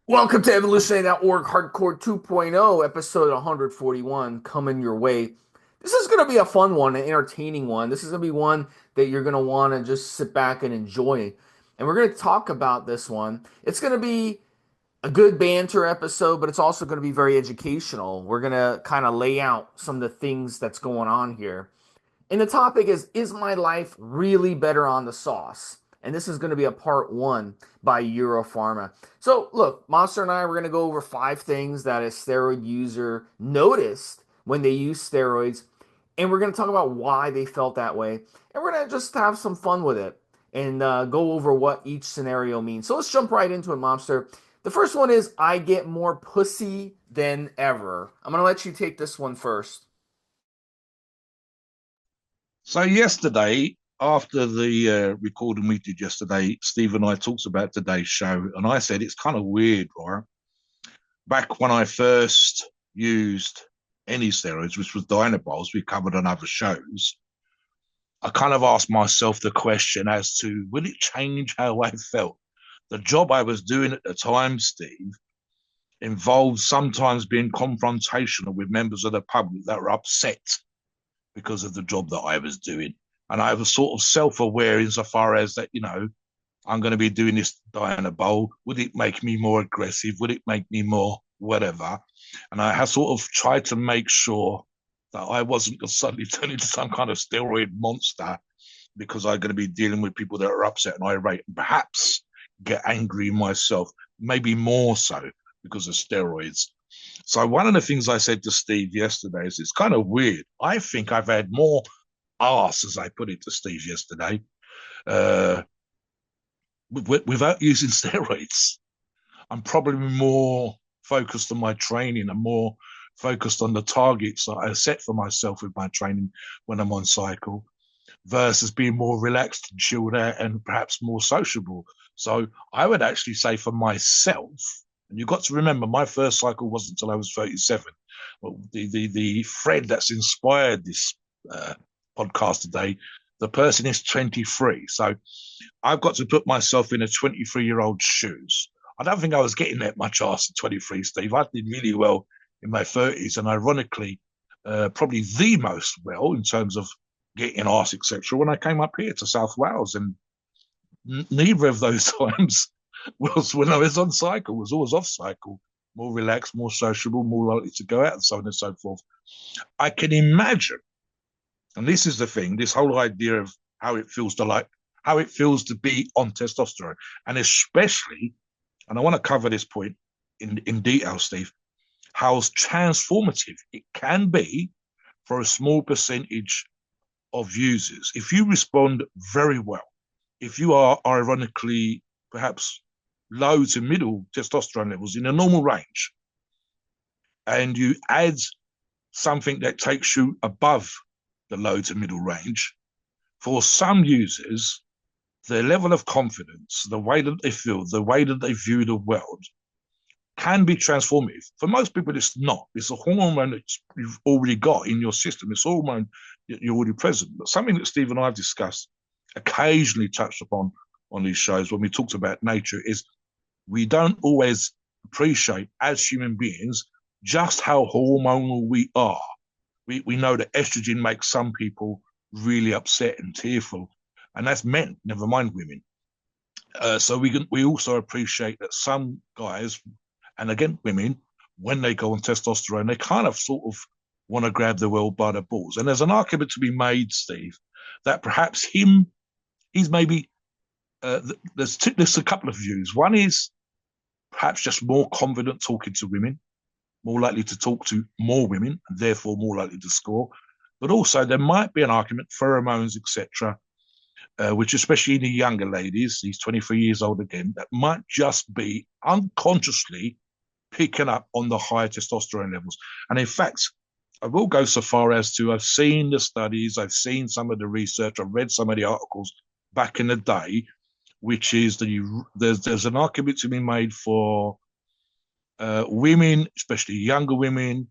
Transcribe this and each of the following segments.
Welcome to Evolutionary.org Hardcore 2.0, episode 141, coming your way. This is going to be a fun one, an entertaining one. This is going to be one that you're going to want to just sit back and enjoy. And we're going to talk about this one. It's going to be a good banter episode, but it's also going to be very educational. We're going to kind of lay out some of the things that's going on here. And the topic is my life really better on the sauce? And this is going to be a part one by Euro Pharma. So, look, Monster and I, we're going to go over 5 things that a steroid user noticed when they use steroids. And we're going to talk about why they felt that way. And we're going to just have some fun with it and go over what each scenario means. So, let's jump right into it, Monster. The first one is I get more pussy than ever. I'm going to let you take this one first. So yesterday, after the recording we did yesterday, Steve and I talked about today's show, and I said it's kind of weird, right? Back when I first used any steroids, which was Dynabols, we covered on other shows. I kind of asked myself the question as to will it change how I felt? The job I was doing at the time, Steve, involved sometimes being confrontational with members of the public that were upset because of the job that I was doing. And I was sort of self-aware insofar as that, I'm going to be doing this die in a bowl. Would it make me more aggressive? Would it make me more whatever? And I have sort of tried to make sure that I wasn't going to suddenly turn into some kind of steroid monster because I'm going to be dealing with people that are upset and irate and perhaps get angry myself, maybe more so because of steroids. So one of the things I said to Steve yesterday is it's kind of weird. I think I've had more arse, as I put it to Steve yesterday, uh, without using steroids. I'm probably more focused on my training and more focused on the targets that I set for myself with my training when I'm on cycle versus being more relaxed and chilled out and perhaps more sociable. So I would actually say for myself, and you've got to remember, my first cycle wasn't until I was 37. Well, the friend that's inspired this podcast today, the person is 23. So I've got to put myself in a 23-year-old's shoes. I don't think I was getting that much arse at 23, Steve. I did really well in my 30s, and ironically, probably the most well in terms of getting arse, etc. when I came up here to South Wales, and neither of those times was when I was on cycle. Was always off cycle, more relaxed, more sociable, more likely to go out, and so on and so forth. I can imagine, and this is the thing, this whole idea of how it feels to be on testosterone, and especially, and I want to cover this point in detail, Steve, how transformative it can be for a small percentage of users. If you respond very well, if you are ironically perhaps low to middle testosterone levels in a normal range, and you add something that takes you above the low to middle range, for some users, their level of confidence, the way that they feel, the way that they view the world can be transformative. For most people, it's not. It's a hormone that you've already got in your system. It's a hormone that you're already present. But something that Steve and I have discussed, occasionally touched upon on these shows when we talked about nature, is we don't always appreciate as human beings just how hormonal we are. We know that estrogen makes some people really upset and tearful, and that's men, never mind women. So we also appreciate that some guys, and again women, when they go on testosterone, they kind of sort of want to grab the world by the balls. And there's an argument to be made, Steve, that perhaps he's maybe there's a couple of views. One is perhaps just more confident talking to women, more likely to talk to more women, and therefore more likely to score. But also there might be an argument, pheromones, etc., which especially in the younger ladies, he's 23 years old again, that might just be unconsciously picking up on the higher testosterone levels. And in fact, I will go so far as to I've seen the studies, I've seen some of the research, I've read some of the articles back in the day, which is that there's an argument to be made for women, especially younger women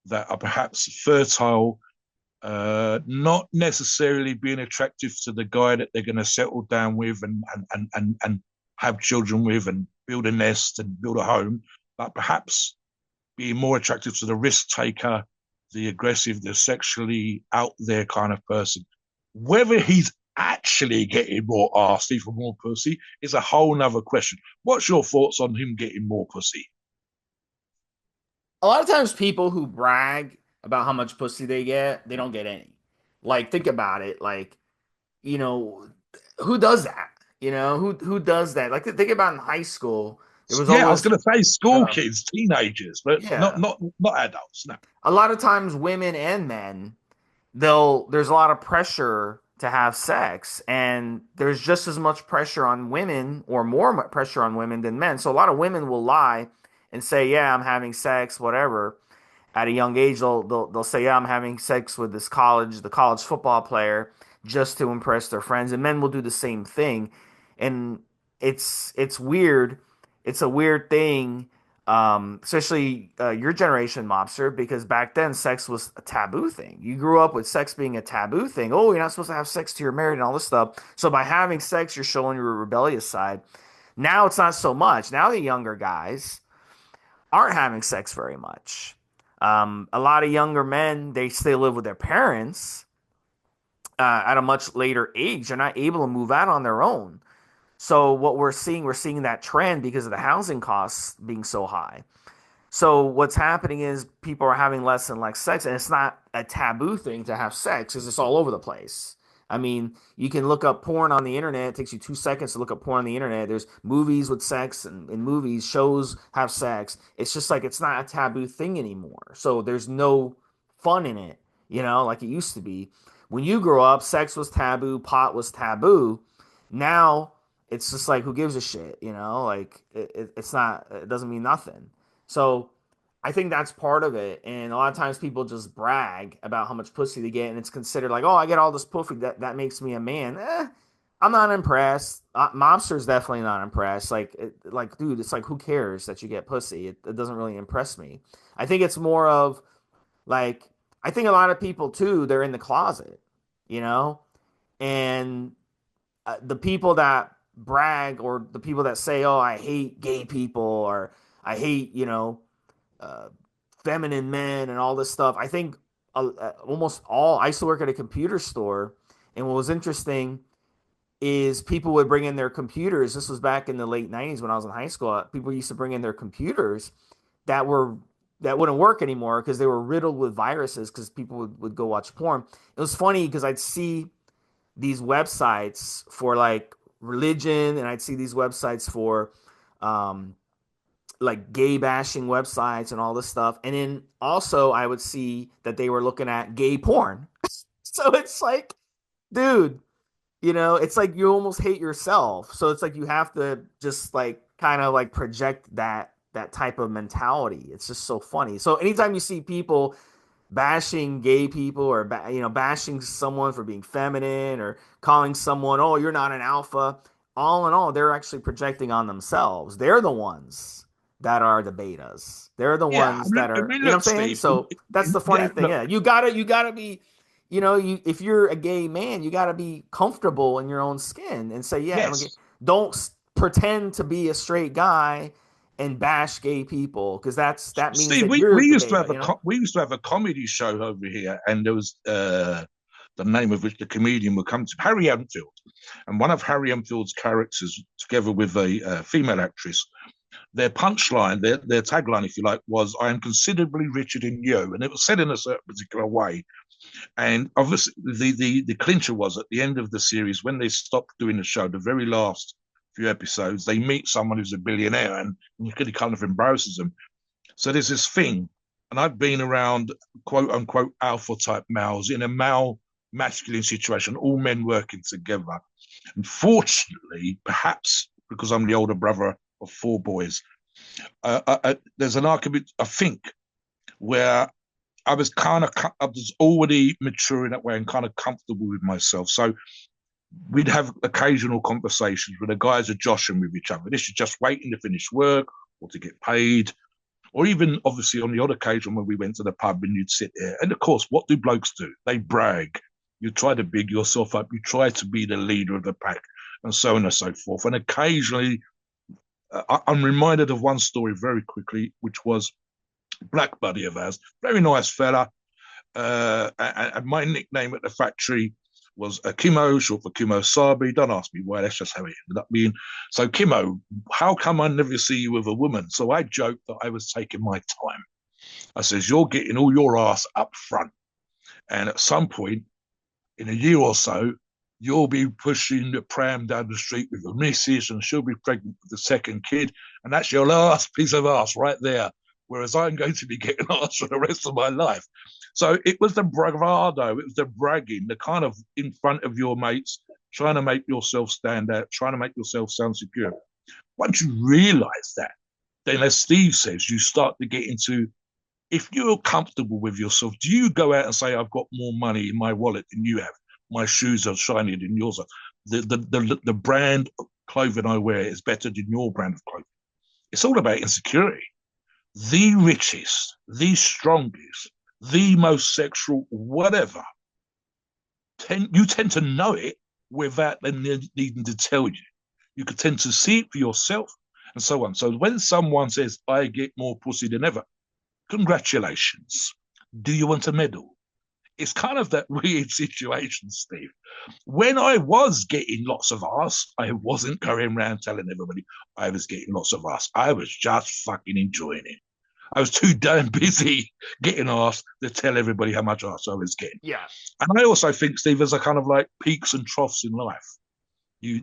that are perhaps fertile, not necessarily being attractive to the guy that they're going to settle down with and have children with, and build a nest and build a home, but perhaps being more attractive to the risk taker, the aggressive, the sexually out there kind of person. Whether he's actually getting more arsey for more pussy is a whole nother question. What's your thoughts on him getting more pussy? A lot of times people who brag about how much pussy they get, they don't get any. Like, think about it. Like, you know, who does that? Who does that? Like, think about in high school, there was Yeah, I was always going to say school um, kids, teenagers, but not yeah, not not adults. No. a lot of times women and men, there's a lot of pressure to have sex, and there's just as much pressure on women or more pressure on women than men. So a lot of women will lie and say, "Yeah, I'm having sex, whatever." At a young age, they'll say, "Yeah, I'm having sex with the college football player, just to impress their friends." And men will do the same thing, and it's weird. It's a weird thing, especially your generation, mobster, because back then sex was a taboo thing. You grew up with sex being a taboo thing. Oh, you're not supposed to have sex till you're married and all this stuff. So by having sex, you're showing your rebellious side. Now it's not so much. Now the younger guys aren't having sex very much. A lot of younger men, they still live with their parents at a much later age. They're not able to move out on their own. So what we're seeing that trend because of the housing costs being so high. So what's happening is people are having less and less sex, and it's not a taboo thing to have sex because it's all over the place. I mean, you can look up porn on the internet. It takes you 2 seconds to look up porn on the internet. There's movies with sex and in movies, shows have sex. It's just like it's not a taboo thing anymore. So there's no fun in it, like it used to be. When you grow up, sex was taboo, pot was taboo. Now it's just like who gives a shit, like it's not, it doesn't mean nothing. So I think that's part of it. And a lot of times people just brag about how much pussy they get, and it's considered like, oh, I get all this pussy, that makes me a man. I'm not impressed. Mobster's definitely not impressed. Like, dude, it's like, who cares that you get pussy? It doesn't really impress me. I think it's more of like, I think a lot of people too, they're in the closet, you know, and the people that brag or the people that say, oh, I hate gay people or I hate, uh, feminine men and all this stuff. I think almost all. I used to work at a computer store, and what was interesting is people would bring in their computers. This was back in the late '90s when I was in high school. People used to bring in their computers that were that wouldn't work anymore because they were riddled with viruses because people would go watch porn. It was funny because I'd see these websites for like religion, and I'd see these websites for um, like gay bashing websites and all this stuff. And then also I would see that they were looking at gay porn. So it's like, dude, it's like you almost hate yourself. So it's like you have to just like kind of like project that type of mentality. It's just so funny. So anytime you see people bashing gay people or bashing someone for being feminine or calling someone, oh, you're not an alpha, all in all they're actually projecting on themselves. They're the ones that are the betas. They're the Yeah, ones that I are, mean, what I'm look, saying. Steve. So that's the funny Yeah, thing. look, Yeah, you gotta be, if you're a gay man, you gotta be comfortable in your own skin and say, yeah, I'm gay. yes, Don't pretend to be a straight guy and bash gay people because that means Steve. that We, you're we the used to beta, have we used to have a comedy show over here, and there was the name of which the comedian would come to Harry Enfield, and one of Harry Enfield's characters, together with a female actress, their punchline, their tagline, if you like, was "I am considerably richer than you," and it was said in a certain particular way. And obviously, the clincher was at the end of the series when they stopped doing the show, the very last few episodes, they meet someone who's a billionaire, and you could kind of embarrasses them. So there's this thing, and I've been around quote unquote alpha type males in a male masculine situation, all men working together. Unfortunately, perhaps because I'm the older brother of four boys, there's an argument, I think, where I was already mature in that way and kind of comfortable with myself. So we'd have occasional conversations where the guys are joshing with each other. This is just waiting to finish work or to get paid, or even obviously on the odd occasion when we went to the pub and you'd sit there. And of course, what do blokes do? They brag. You try to big yourself up. You try to be the leader of the pack, and so on and so forth. And occasionally, I'm reminded of one story very quickly, which was black buddy of ours, very nice fella. And my nickname at the factory was Kimo, short for Kimo Sabi. Don't ask me why, that's just how it ended up being. So, Kimo, how come I never see you with a woman? So I joked that I was taking my time. I says, you're getting all your ass up front. And at some point in a year or so, you'll be pushing the pram down the street with your missus, and she'll be pregnant with the second kid. And that's your last piece of ass right there. Whereas I'm going to be getting ass for the rest of my life. So it was the bravado, it was the bragging, the kind of in front of your mates, trying to make yourself stand out, trying to make yourself sound secure. Once you realize that, then as Steve says, you start to get into, if you're comfortable with yourself, do you go out and say, I've got more money in my wallet than you have? My shoes are shinier than yours are. The brand of clothing I wear is better than your brand of clothing. It's all about insecurity. The richest, the strongest, the most sexual, whatever, you tend to know it without them needing to tell you. You can tend to see it for yourself and so on. So when someone says, I get more pussy than ever, congratulations. Do you want a medal? It's kind of that weird situation, Steve. When I was getting lots of ass, I wasn't going around telling everybody I was getting lots of ass. I was just fucking enjoying it. I was too damn busy getting asked to tell everybody how much ass I was getting. Yeah. And I also think, Steve, there's a kind of like peaks and troughs in life.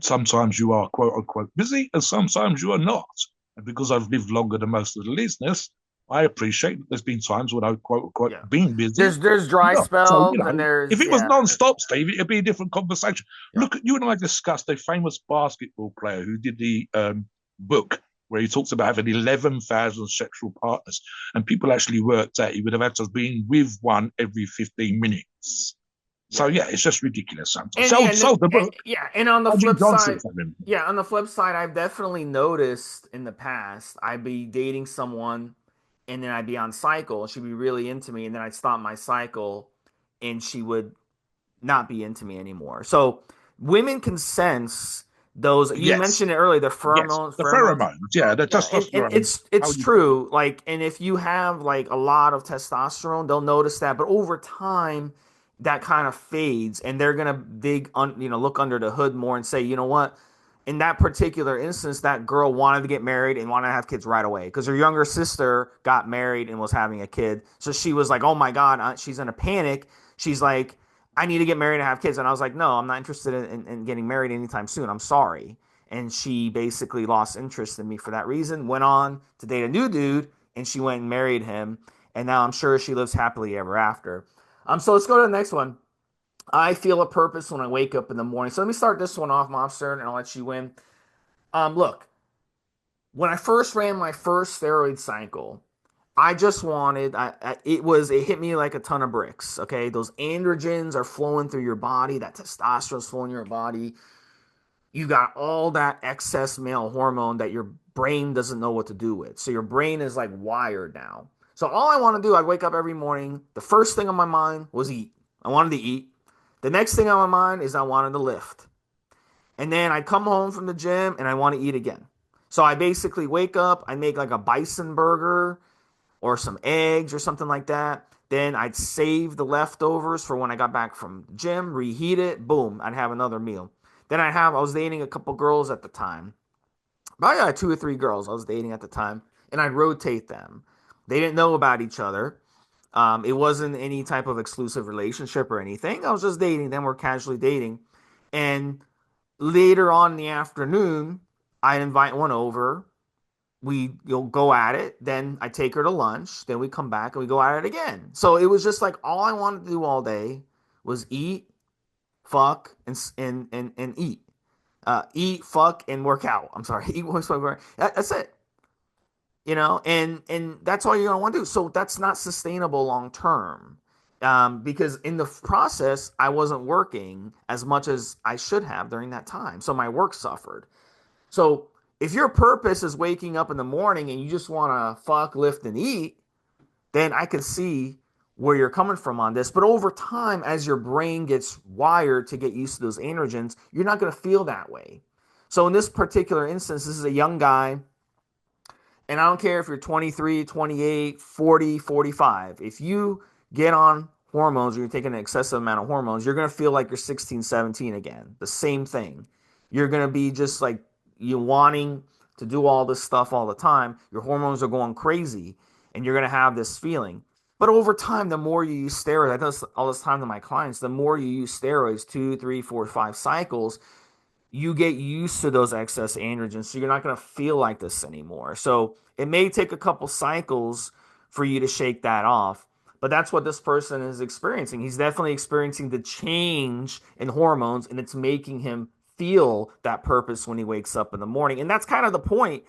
Sometimes you are quote unquote busy, and sometimes you are not. And because I've lived longer than most of the listeners, I appreciate that there's been times when I've quote unquote Yeah. been busy. There's dry Yeah. So, spells and if there's it was yeah. non-stop, Steve, it'd be a different conversation. Yeah. Look, you and I discussed a famous basketball player who did the book where he talks about having 11,000 sexual partners, and people actually worked out he would have had to be with one every 15 minutes. So, Yeah. yeah, it's just ridiculous sometimes. And yeah, Sold the book. yeah, and on the Magic flip Johnson side, for him. yeah, on the flip side, I've definitely noticed in the past, I'd be dating someone and then I'd be on cycle, she'd be really into me, and then I'd stop my cycle and she would not be into me anymore. So women can sense those. You Yes, mentioned it earlier, the yes. The pheromones. pheromones, yeah, the Yeah, and testosterone. How it's you true. Like, and if you have like a lot of testosterone, they'll notice that. But over time, that kind of fades, and they're gonna look under the hood more and say, you know what? In that particular instance, that girl wanted to get married and wanted to have kids right away because her younger sister got married and was having a kid. So she was like, "Oh my God," she's in a panic. She's like, "I need to get married and have kids." And I was like, "No, I'm not interested in getting married anytime soon. I'm sorry." And she basically lost interest in me for that reason. Went on to date a new dude, and she went and married him. And now I'm sure she lives happily ever after. So let's go to the next one. I feel a purpose when I wake up in the morning. So let me start this one off, Mobster, and I'll let you win. Look, when I first ran my first steroid cycle, I just wanted. It hit me like a ton of bricks. Okay, those androgens are flowing through your body. That testosterone's flowing in your body. You got all that excess male hormone that your brain doesn't know what to do with. So your brain is like wired now. So all I want to do, I'd wake up every morning. The first thing on my mind was eat. I wanted to eat. The next thing on my mind is I wanted to lift. And then I come home from the gym and I want to eat again. So I basically wake up, I make like a bison burger or some eggs or something like that. Then I'd save the leftovers for when I got back from the gym, reheat it, boom, I'd have another meal. Then I was dating a couple girls at the time. About yeah, two or three girls I was dating at the time, and I'd rotate them. They didn't know about each other. It wasn't any type of exclusive relationship or anything. I was just dating them. We're casually dating. And later on in the afternoon, I invite one over. You'll go at it. Then I take her to lunch. Then we come back and we go at it again. So it was just like all I wanted to do all day was eat, fuck, and eat. Eat, fuck, and work out. I'm sorry, eat, fuck, work. That's it. And that's all you're gonna want to do. So that's not sustainable long term. Because in the process, I wasn't working as much as I should have during that time. So my work suffered. So if your purpose is waking up in the morning and you just want to fuck, lift, and eat, then I can see where you're coming from on this. But over time, as your brain gets wired to get used to those androgens, you're not going to feel that way. So in this particular instance, this is a young guy. And I don't care if you're 23, 28, 40, 45. If you get on hormones or you're taking an excessive amount of hormones, you're going to feel like you're 16, 17 again. The same thing. You're going to be just like you wanting to do all this stuff all the time. Your hormones are going crazy and you're going to have this feeling. But over time, the more you use steroids, I do this all this time to my clients, the more you use steroids, 2, 3, 4, 5 cycles, you get used to those excess androgens, so you're not going to feel like this anymore. So it may take a couple cycles for you to shake that off, but that's what this person is experiencing. He's definitely experiencing the change in hormones, and it's making him feel that purpose when he wakes up in the morning. And that's kind of the point.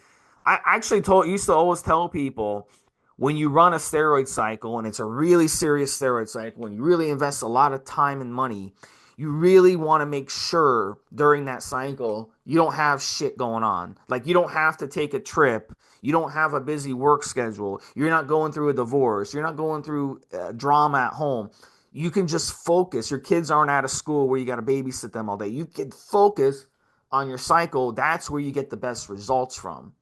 I actually used to always tell people, when you run a steroid cycle and it's a really serious steroid cycle and you really invest a lot of time and money, you really want to make sure during that cycle you don't have shit going on. Like, you don't have to take a trip. You don't have a busy work schedule. You're not going through a divorce. You're not going through drama at home. You can just focus. Your kids aren't out of school where you got to babysit them all day. You can focus on your cycle. That's where you get the best results from.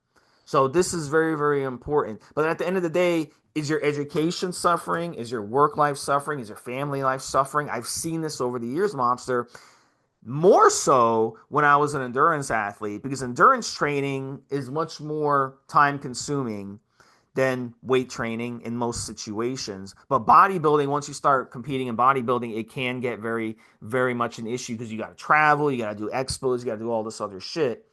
So this is very, very important. But at the end of the day, is your education suffering? Is your work life suffering? Is your family life suffering? I've seen this over the years, Monster. More so when I was an endurance athlete, because endurance training is much more time consuming than weight training in most situations. But bodybuilding, once you start competing in bodybuilding, it can get very, very much an issue because you got to travel, you got to do expos, you got to do all this other shit.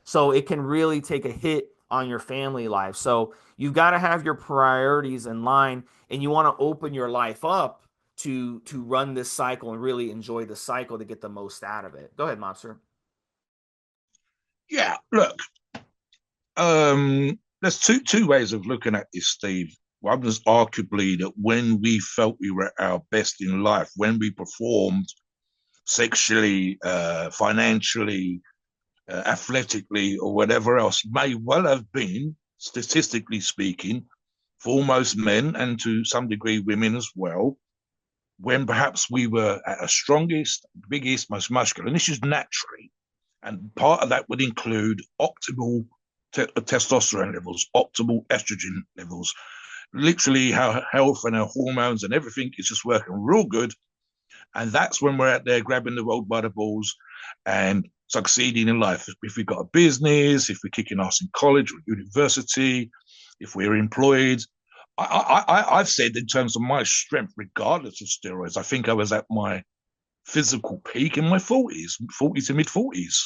So it can really take a hit on your family life. So you've got to have your priorities in line, and you want to open your life up to run this cycle and really enjoy the cycle to get the most out of it. Go ahead, Monster. Yeah, look, there's two ways of looking at this, Steve. One is arguably that when we felt we were at our best in life, when we performed sexually, financially, athletically, or whatever else, may well have been, statistically speaking, for most men and to some degree women as well, when perhaps we were at our strongest, biggest, most muscular. And this is naturally. And part of that would include optimal testosterone levels, optimal estrogen levels, literally our health and our hormones and everything is just working real good. And that's when we're out there grabbing the world by the balls and succeeding in life. If we've got a business, if we're kicking ass in college or university, if we're employed. I've said in terms of my strength, regardless of steroids, I think I was at my physical peak in my 40s to mid 40s,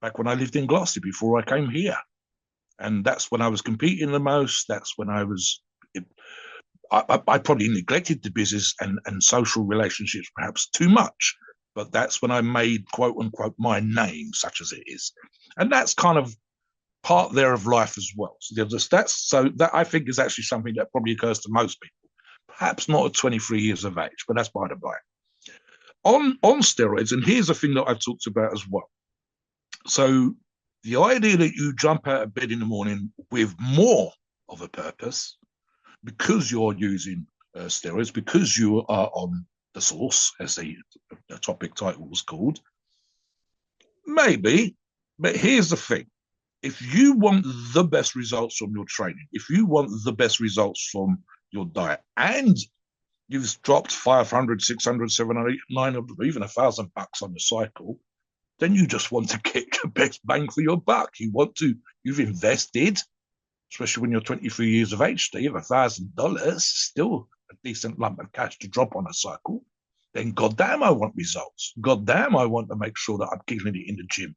back when I lived in Gloucester before I came here. And that's when I was competing the most. That's when I probably neglected the business and social relationships perhaps too much. But that's when I made, quote unquote, my name, such as it is. And that's kind of part there of life as well. So that I think is actually something that probably occurs to most people. Perhaps not at 23 years of age, but that's by the by. On steroids, and here's the thing that I've talked about as well. So the idea that you jump out of bed in the morning with more of a purpose because you're using steroids, because you are on the source, as the topic title was called, maybe. But here's the thing. If you want the best results from your training, if you want the best results from your diet, and you've dropped 500, 600, 700, 900, even $1,000 on the cycle, then you just want to get the best bang for your buck. You've invested, especially when you're 23 years of age, Steve, $1,000, still a decent lump of cash to drop on a cycle. Then goddamn, I want results. Goddamn, I want to make sure that I'm killing it in the gym.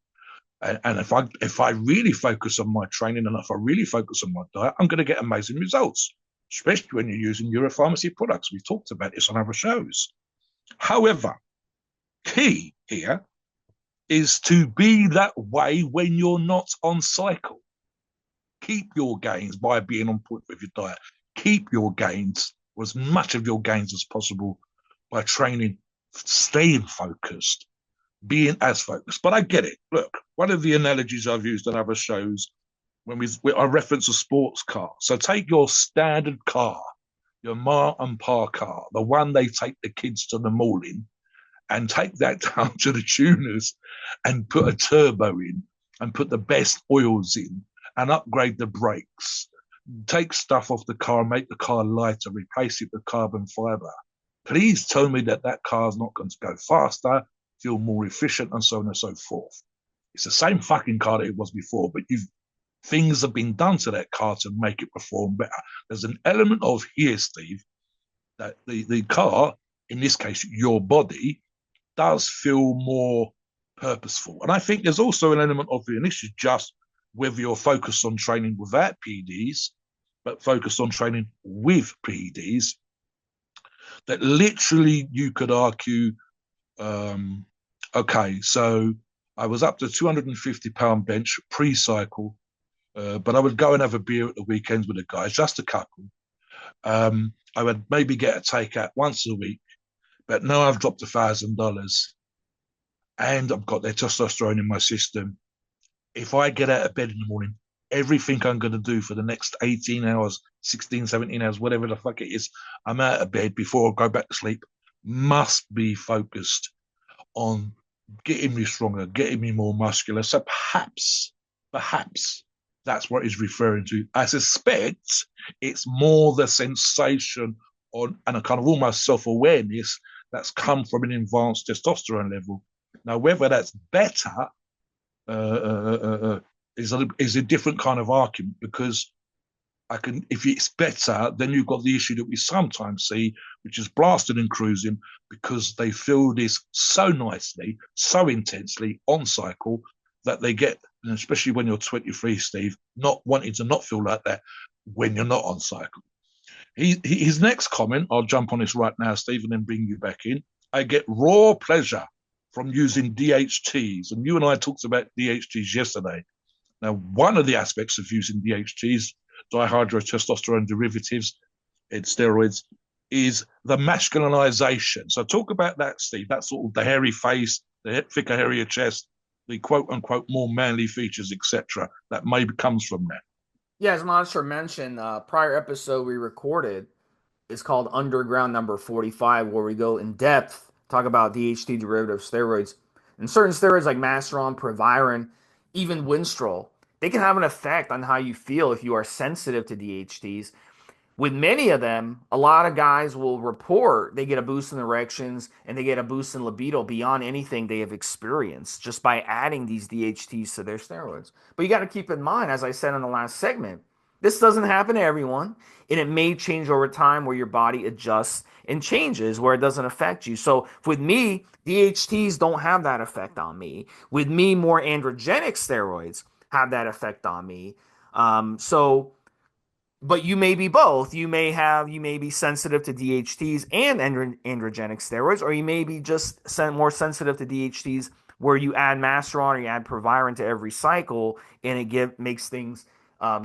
And if I really focus on my training and if I really focus on my diet, I'm going to get amazing results, especially when you're using Euro Pharmacy products. We've talked about this on other shows. However, key here is to be that way when you're not on cycle. Keep your gains by being on point with your diet. Keep your gains, or as much of your gains as possible, by training, staying focused, being as focused. But I get it. Look, one of the analogies I've used on other shows, I reference a sports car. So take your standard car, your Ma and Pa car, the one they take the kids to the mall in, and take that down to the tuners and put a turbo in and put the best oils in and upgrade the brakes take stuff off the car, make the car lighter, replace it with carbon fiber. Please tell me that that car is not going to go faster, feel more efficient, and so on and so forth. It's the same fucking car that it was before, but things have been done to that car to make it perform better. There's an element of here, Steve, that the car, in this case, your body, does feel more purposeful. And I think there's also an element of it, and this is just whether you're focused on training without PEDs, but focused on training with PEDs, that literally you could argue, um, okay, so I was up to 250-pound bench pre-cycle, but I would go and have a beer at the weekends with the guys, just a couple. I would maybe get a takeout once a week, but now I've dropped $1,000 and I've got their testosterone in my system. If I get out of bed in the morning, everything I'm going to do for the next 18 hours, 16, 17 hours, whatever the fuck it is, I'm out of bed before I go back to sleep, must be focused on getting me stronger, getting me more muscular. So perhaps that's what he's referring to. I suspect it's more the sensation on and a kind of almost self-awareness that's come from an advanced testosterone level. Now, whether that's better is a different kind of argument because if it's better, then you've got the issue that we sometimes see, which is blasting and cruising because they feel this so nicely, so intensely on cycle that they get, and especially when you're 23, Steve, not wanting to not feel like that when you're not on cycle. His next comment, I'll jump on this right now, Steve, and then bring you back in. I get raw pleasure from using DHTs, and you and I talked about DHTs yesterday. Now, one of the aspects of using DHTs, dihydrotestosterone derivatives, in steroids, is the masculinization. So talk about that, Steve. That's sort of the hairy face, the thicker, hairier chest, the quote unquote more manly features, etc. That maybe comes from that. Yeah, as Monster mentioned, prior episode we recorded is called Underground Number 45, where we go in depth, talk about DHT derivative steroids. And certain steroids like Masteron, Proviron, even Winstrol, they can have an effect on how you feel if you are sensitive to DHTs. With many of them, a lot of guys will report they get a boost in erections and they get a boost in libido beyond anything they have experienced just by adding these DHTs to their steroids. But you got to keep in mind, as I said in the last segment, this doesn't happen to everyone, and it may change over time where your body adjusts and changes where it doesn't affect you. So with me, DHTs don't have that effect on me. With me, more androgenic steroids have that effect on me. So but you may be both. You may be sensitive to DHTs and androgenic steroids, or you may be just more sensitive to DHTs where you add Masteron or you add Proviron to every cycle, and it makes things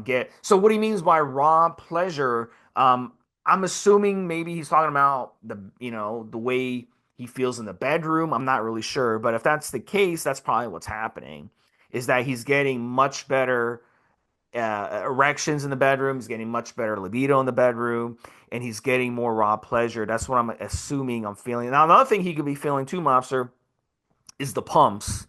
get. So what he means by raw pleasure, I'm assuming maybe he's talking about the way he feels in the bedroom. I'm not really sure, but if that's the case, that's probably what's happening. Is that he's getting much better erections in the bedroom. He's getting much better libido in the bedroom, and he's getting more raw pleasure. That's what I'm assuming I'm feeling. Now, another thing he could be feeling too, Mobster, is the pumps,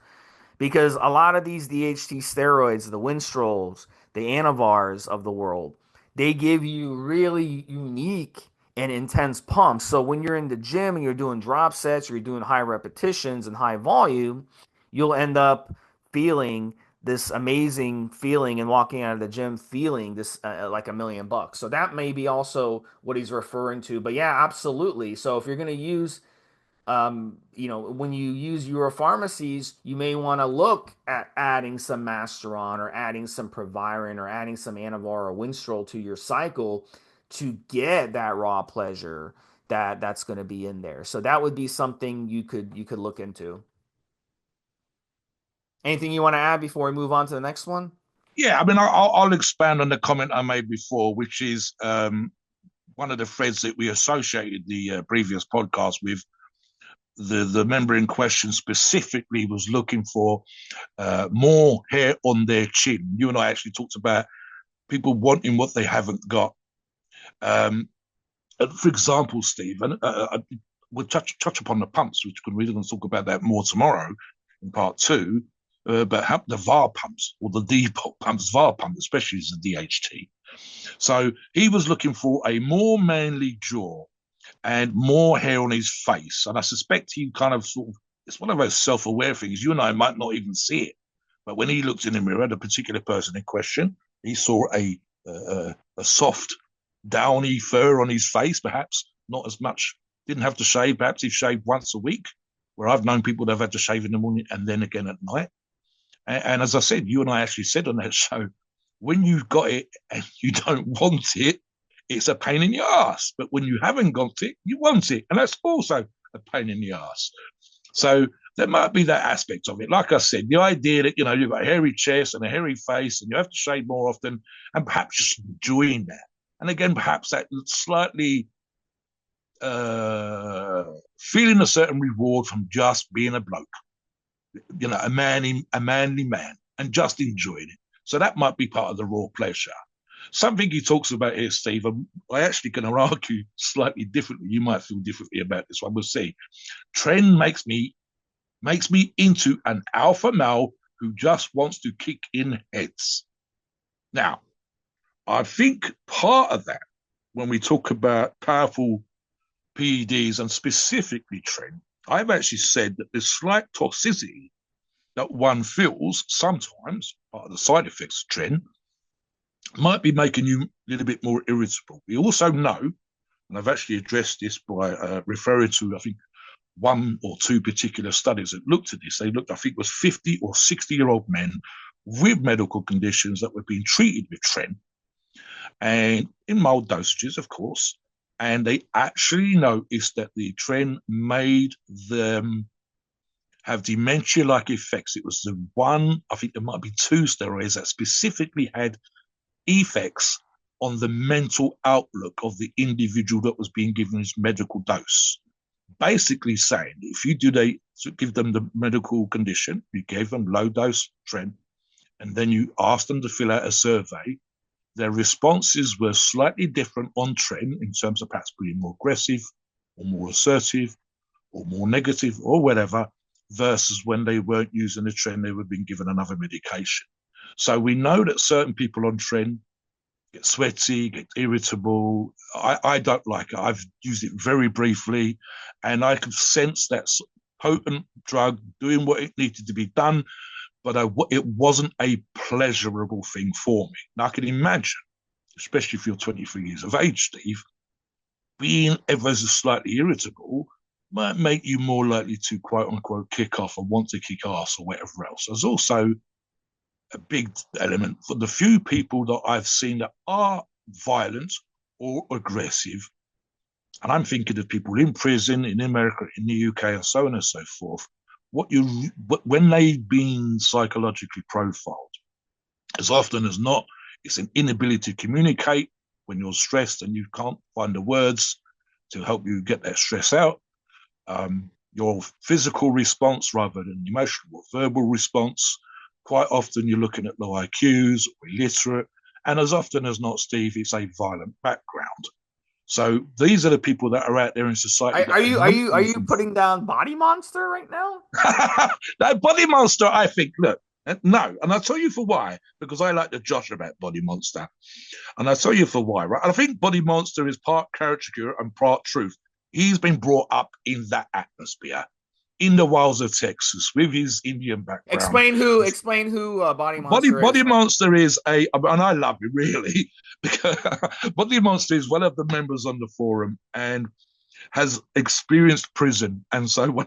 because a lot of these DHT steroids, the Winstrols, the Anivars of the world, they give you really unique and intense pumps. So when you're in the gym and you're doing drop sets, you're doing high repetitions and high volume, you'll end up feeling this amazing feeling and walking out of the gym feeling this like $1,000,000. So that may be also what he's referring to. But yeah, absolutely. So if you're going to use when you use Euro pharmacies, you may want to look at adding some Masteron or adding some Proviron or adding some Anavar or Winstrol to your cycle to get that raw pleasure that's going to be in there. So that would be something you could look into. Anything you want to add before we move on to the next one? Yeah, I mean, I'll expand on the comment I made before, which is one of the threads that we associated the previous podcast with. The member in question specifically was looking for more hair on their chin. You and I actually talked about people wanting what they haven't got. For example, Steve, and we'll touch upon the pumps, which we're going to talk about that more tomorrow in part two. but the VAR pumps or the depot pumps, VAR pump, especially is the DHT. So he was looking for a more manly jaw and more hair on his face. And I suspect he kind of sort of, it's one of those self aware things. You and I might not even see it. But when he looked in the mirror, the particular person in question, he saw a soft, downy fur on his face, perhaps not as much, didn't have to shave. Perhaps he shaved once a week, where I've known people that have had to shave in the morning and then again at night. And as I said, you and I actually said on that show, when you've got it and you don't want it, it's a pain in your ass. But when you haven't got it, you want it. And that's also a pain in the ass. So there might be that aspect of it. Like I said, the idea that, you've got a hairy chest and a hairy face and you have to shave more often and perhaps just enjoying that. And again, perhaps that slightly feeling a certain reward from just being a bloke, a manly man, and just enjoying it. So that might be part of the raw pleasure. Something he talks about here, Steve, and I actually can argue slightly differently. You might feel differently about this one. We'll see. Trend makes me into an alpha male who just wants to kick in heads. Now, I think part of that, when we talk about powerful PEDs and specifically trend, I've actually said that there's slight toxicity that one feels sometimes, part of the side effects of trend, might be making you a little bit more irritable. We also know, and I've actually addressed this by referring to, I think, one or two particular studies that looked at this. They looked, I think it was 50 or 60-year-old men with medical conditions that were being treated with tren, and in mild dosages, of course. And they actually noticed that the tren made them have dementia-like effects. It was the one, I think there might be two steroids that specifically had effects on the mental outlook of the individual that was being given his medical dose. Basically saying, if you give them the medical condition, you gave them low dose tren, and then you asked them to fill out a survey, their responses were slightly different on tren in terms of perhaps being more aggressive or more assertive or more negative or whatever, versus when they weren't using the tren, they were being given another medication. So we know that certain people on tren get sweaty, get irritable. I don't like it. I've used it very briefly, and I could sense that potent drug doing what it needed to be done, but it wasn't a pleasurable thing for me. Now, I can imagine, especially if you're 23 years of age, Steve, being ever so slightly irritable might make you more likely to, quote unquote, kick off or want to kick ass or whatever else. There's also a big element for the few people that I've seen that are violent or aggressive. And I'm thinking of people in prison, in America, in the UK, and so on and so forth. When they've been psychologically profiled, as often as not, it's an inability to communicate when you're stressed and you can't find the words to help you get that stress out. Your physical response rather than emotional or verbal response. Quite often you're looking at low IQs or illiterate, and as often as not, Steve, it's a violent background. So these are the people that are out there in society. Are you putting down Body Monster right now? That Body Monster, I think, look, no, and I'll tell you for why, because I like to josh about Body Monster. And I'll tell you for why, right? I think Body Monster is part caricature and part truth. He's been brought up in that atmosphere, in the wilds of Texas, with his Indian background. Explain who Body Monster Body is. Monster is and I love him really, because Body Monster is one of the members on the forum and has experienced prison. And so when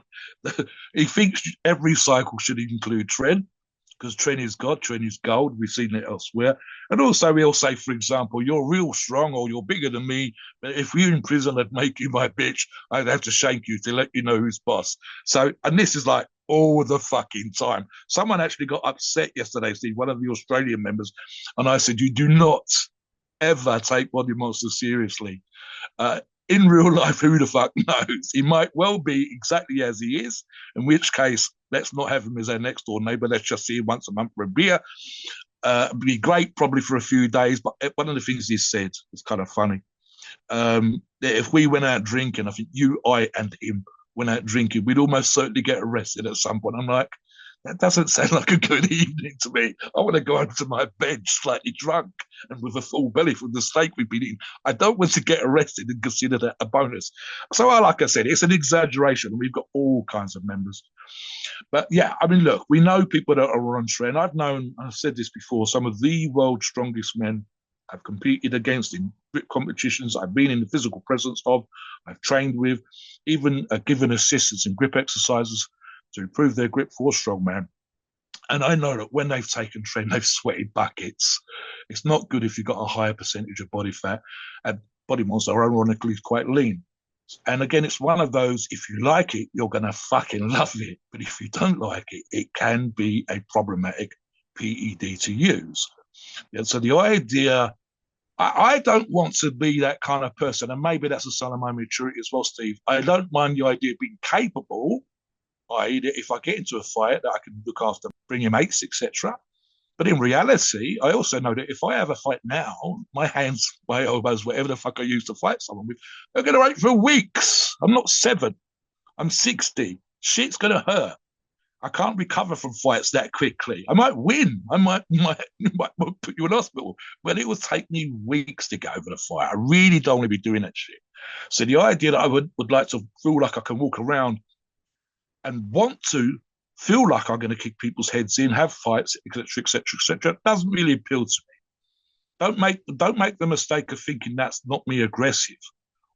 he thinks every cycle should include tren, because tren is God, tren is gold. We've seen it elsewhere. And also he'll say, for example, you're real strong or you're bigger than me, but if you're in prison, I'd make you my bitch. I'd have to shank you to let you know who's boss. So, and this is like all the fucking time. Someone actually got upset yesterday, Steve, one of the Australian members, and I said, you do not ever take Body Monster seriously. In real life, who the fuck knows? He might well be exactly as he is, in which case, let's not have him as our next door neighbor. Let's just see him once a month for a beer. It'd be great probably for a few days, but one of the things he said is kind of funny. That if we went out drinking, I think you, I, and him went out drinking, we'd almost certainly get arrested at some point. I'm like, That doesn't sound like a good evening to me. I want to go home to my bed slightly drunk and with a full belly from the steak we've been eating. I don't want to get arrested and consider that a bonus. So, like I said, it's an exaggeration. We've got all kinds of members. But yeah, I mean, look, we know people that are on trend. I've said this before, some of the world's strongest men I've competed against in grip competitions. I've been in the physical presence of, I've trained with, even given assistance in grip exercises to improve their grip for strongman. And I know that when they've taken trend, they've sweated buckets. It's not good if you've got a higher percentage of body fat. And body mass are ironically quite lean. And again, it's one of those, if you like it, you're going to fucking love it. But if you don't like it, it can be a problematic PED to use. And so the idea, I don't want to be that kind of person. And maybe that's a sign of my maturity as well, Steve. I don't mind the idea of being capable, i.e., if I get into a fight, that I can look after bringing mates, etc. But in reality, I also know that if I have a fight now, my hands, my elbows, whatever the fuck I use to fight someone with, are going to hurt for weeks. I'm not 7. I'm 60. Shit's going to hurt. I can't recover from fights that quickly. I might win. I might put you in hospital, but it will take me weeks to get over the fight. I really don't want to be doing that shit. So the idea that I would like to feel like I can walk around and want to feel like I'm going to kick people's heads in, have fights, etc., etc., etc., doesn't really appeal to me. Don't make the mistake of thinking that's not me aggressive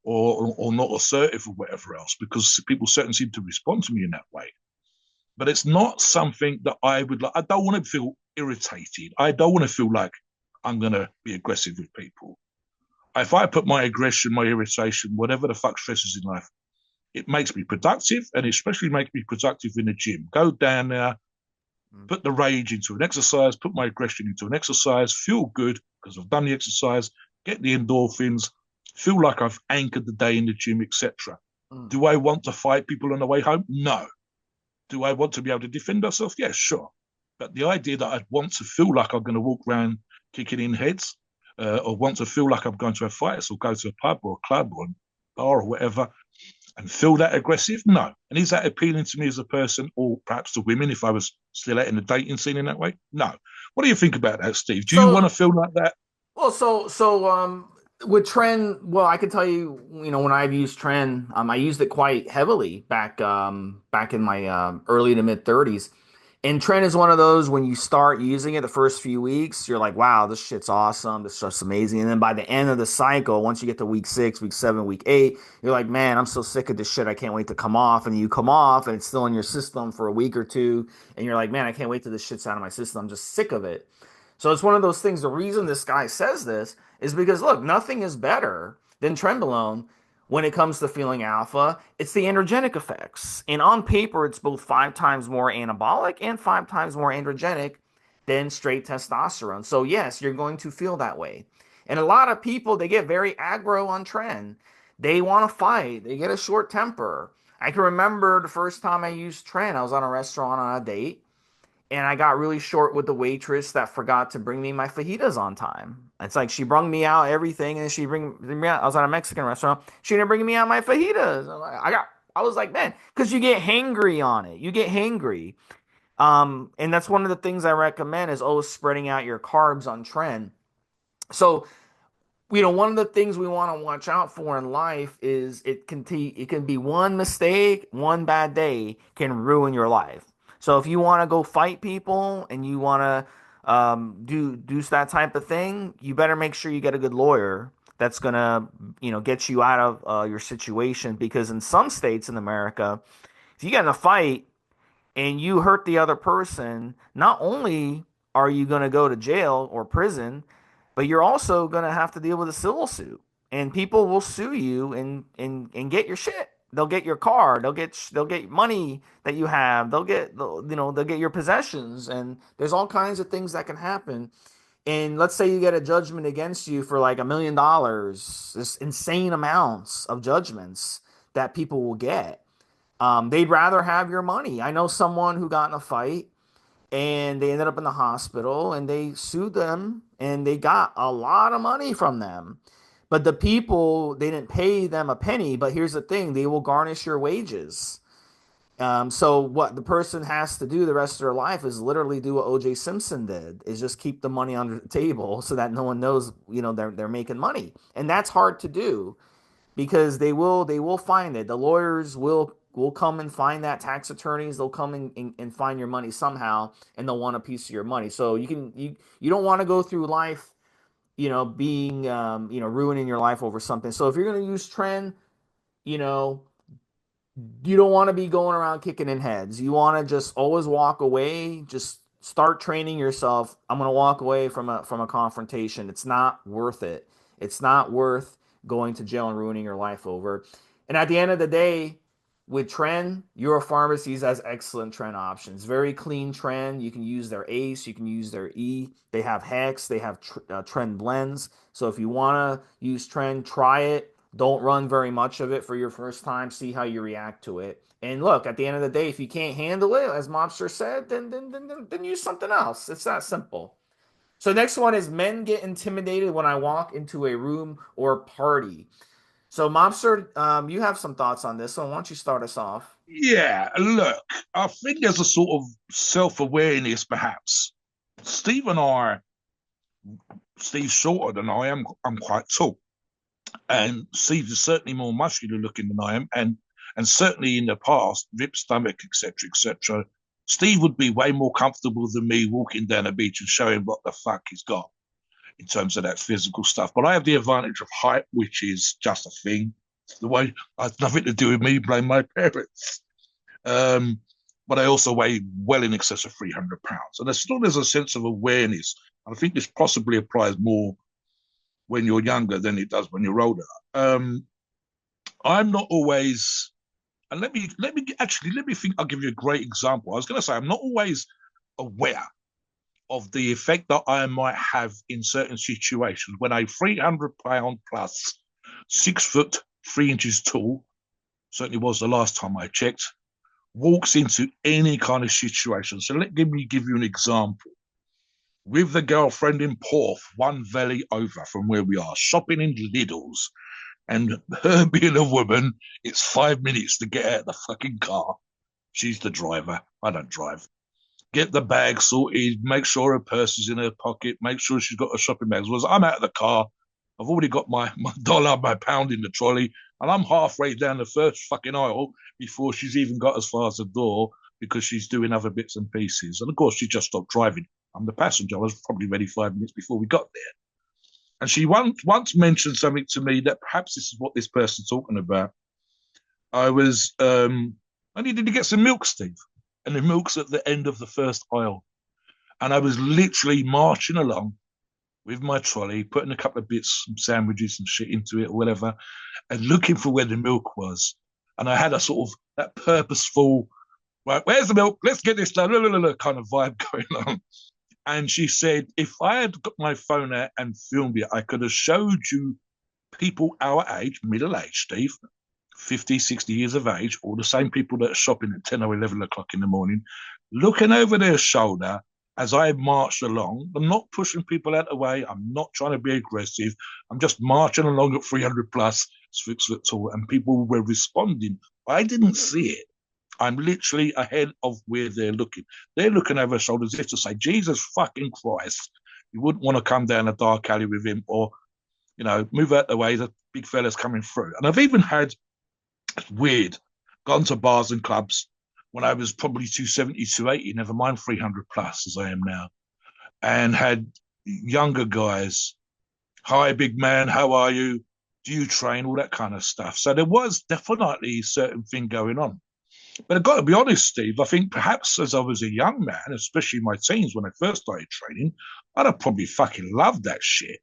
or not assertive or whatever else, because people certainly seem to respond to me in that way. But it's not something that I would like. I don't want to feel irritated. I don't want to feel like I'm going to be aggressive with people. If I put my aggression, my irritation, whatever the fuck stresses in life, it makes me productive, and especially makes me productive in the gym. Go down there, put the rage into an exercise, put my aggression into an exercise, feel good because I've done the exercise, get the endorphins, feel like I've anchored the day in the gym, etc. Mm. Do I want to fight people on the way home? No. Do I want to be able to defend myself? Yes, sure. But the idea that I'd want to feel like I'm going to walk around kicking in heads, or want to feel like I'm going to have fights or go to a pub or a club or a bar or whatever, and feel that aggressive? No. And is that appealing to me as a person, or perhaps to women if I was still out in the dating scene in that way? No. What do you think about that, Steve? Do you want So to feel like that? Well, with Tren, well, I can tell you, when I've used Tren, I used it quite heavily back in my early to mid 30s. And Tren is one of those when you start using it the first few weeks, you're like, wow, this shit's awesome, this stuff's amazing. And then by the end of the cycle, once you get to week 6, week 7, week 8, you're like, man, I'm so sick of this shit. I can't wait to come off. And you come off and it's still in your system for a week or two, and you're like, man, I can't wait till this shit's out of my system. I'm just sick of it. So it's one of those things. The reason this guy says this is because, look, nothing is better than trenbolone when it comes to feeling alpha. It's the androgenic effects. And on paper, it's both 5 times more anabolic and 5 times more androgenic than straight testosterone. So, yes, you're going to feel that way. And a lot of people, they get very aggro on tren. They want to fight, they get a short temper. I can remember the first time I used tren, I was on a restaurant on a date and I got really short with the waitress that forgot to bring me my fajitas on time. It's like she brung me out everything, and bring me out. I was at a Mexican restaurant. She didn't bring me out my fajitas. I was like, man, because you get hangry on it. You get hangry. And that's one of the things I recommend is always spreading out your carbs on trend. So one of the things we want to watch out for in life is it can be one mistake, one bad day can ruin your life. So if you want to go fight people and you want to do that type of thing, you better make sure you get a good lawyer that's gonna get you out of your situation, because in some states in America, if you get in a fight and you hurt the other person, not only are you going to go to jail or prison, but you're also going to have to deal with a civil suit. And people will sue you and get your shit. They'll get your car. They'll get money that you have. They'll get your possessions. And there's all kinds of things that can happen. And let's say you get a judgment against you for like $1 million. This insane amounts of judgments that people will get. They'd rather have your money. I know someone who got in a fight and they ended up in the hospital and they sued them and they got a lot of money from them. But the people, they didn't pay them a penny. But here's the thing, they will garnish your wages. So what the person has to do the rest of their life is literally do what OJ Simpson did, is just keep the money under the table so that no one knows, they're making money. And that's hard to do because they will find it. The lawyers will come and find that, tax attorneys, they'll come and find your money somehow, and they'll want a piece of your money. So you don't want to go through life, being ruining your life over something. So if you're going to use trend, you know you don't want to be going around kicking in heads. You want to just always walk away. Just start training yourself. I'm going to walk away from a confrontation. It's not worth it. It's not worth going to jail and ruining your life over. And at the end of the day, with Trend, Euro Pharmacies has excellent Trend options. Very clean Trend. You can use their ACE, you can use their E. They have Hex, they have Trend blends. So if you want to use Trend, try it. Don't run very much of it for your first time. See how you react to it. And look, at the end of the day, if you can't handle it, as Mobster said, then use something else. It's that simple. So next one is men get intimidated when I walk into a room or party. So Mobster, you have some thoughts on this. So why don't you start us off? Yeah, look, I think there's a sort of self-awareness, perhaps. Steve and I, Steve's shorter than I am. I'm quite tall, and Steve is certainly more muscular looking than I am, and certainly in the past, rib stomach, etc., etc. Steve would be way more comfortable than me walking down the beach and showing what the fuck he's got in terms of that physical stuff. But I have the advantage of height, which is just a thing. The way it has nothing to do with me, blame my parents. Um, but I also weigh well in excess of 300 pounds. And there's a sense of awareness. I think this possibly applies more when you're younger than it does when you're older. Um, I'm not always, and let me think. I'll give you a great example. I was going to say I'm not always aware of the effect that I might have in certain situations when a 300-pound plus 6 foot 3 inches tall, certainly was the last time I checked, walks into any kind of situation. So let me give you an example. With the girlfriend in Porth, one valley over from where we are, shopping in Lidl's, and her being a woman, it's 5 minutes to get out of the fucking car. She's the driver. I don't drive. Get the bag sorted, make sure her purse is in her pocket, make sure she's got her shopping bags. Whereas I'm out of the car, I've already got my dollar, my pound in the trolley, and I'm halfway down the first fucking aisle before she's even got as far as the door because she's doing other bits and pieces. And of course, she just stopped driving. I'm the passenger. I was probably ready 5 minutes before we got there. And she once mentioned something to me that perhaps this is what this person's talking about. I needed to get some milk, Steve. And the milk's at the end of the first aisle. And I was literally marching along with my trolley, putting a couple of bits, some sandwiches and shit into it or whatever, and looking for where the milk was. And I had a sort of that purposeful, right, where's the milk? Let's get this done, kind of vibe going on. And she said, if I had got my phone out and filmed it, I could have showed you people our age, middle age, Steve, 50, 60 years of age, all the same people that are shopping at 10 or 11 o'clock in the morning, looking over their shoulder as I marched along. I'm not pushing people out of the way. I'm not trying to be aggressive. I'm just marching along at 300 plus, 6 foot tall, and people were responding. I didn't see it. I'm literally ahead of where they're looking. They're looking over their shoulders as if to say, Jesus fucking Christ, you wouldn't want to come down a dark alley with him or, move out the way. The big fella's coming through. And I've even had, it's weird, gone to bars and clubs when I was probably 270, 280, never mind 300 plus as I am now, and had younger guys, hi, big man, how are you? Do you train? All that kind of stuff. So there was definitely a certain thing going on. But I've got to be honest, Steve, I think perhaps as I was a young man, especially in my teens when I first started training, I'd have probably fucking loved that shit.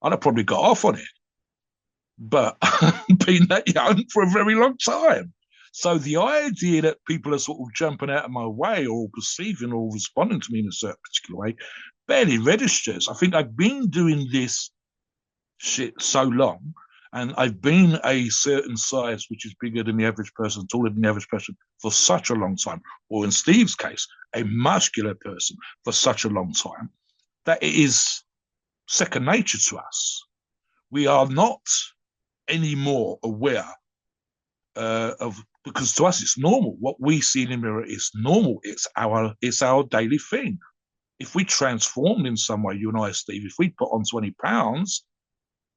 I'd have probably got off on it. But I've been that young for a very long time. So the idea that people are sort of jumping out of my way or perceiving or responding to me in a certain particular way barely registers. I think I've been doing this shit so long and I've been a certain size, which is bigger than the average person, taller than the average person for such a long time, or in Steve's case, a muscular person for such a long time, that it is second nature to us. We are not any more aware of because to us it's normal. What we see in the mirror is normal. It's our daily thing. If we transformed in some way, you and I, Steve, if we put on 20 pounds,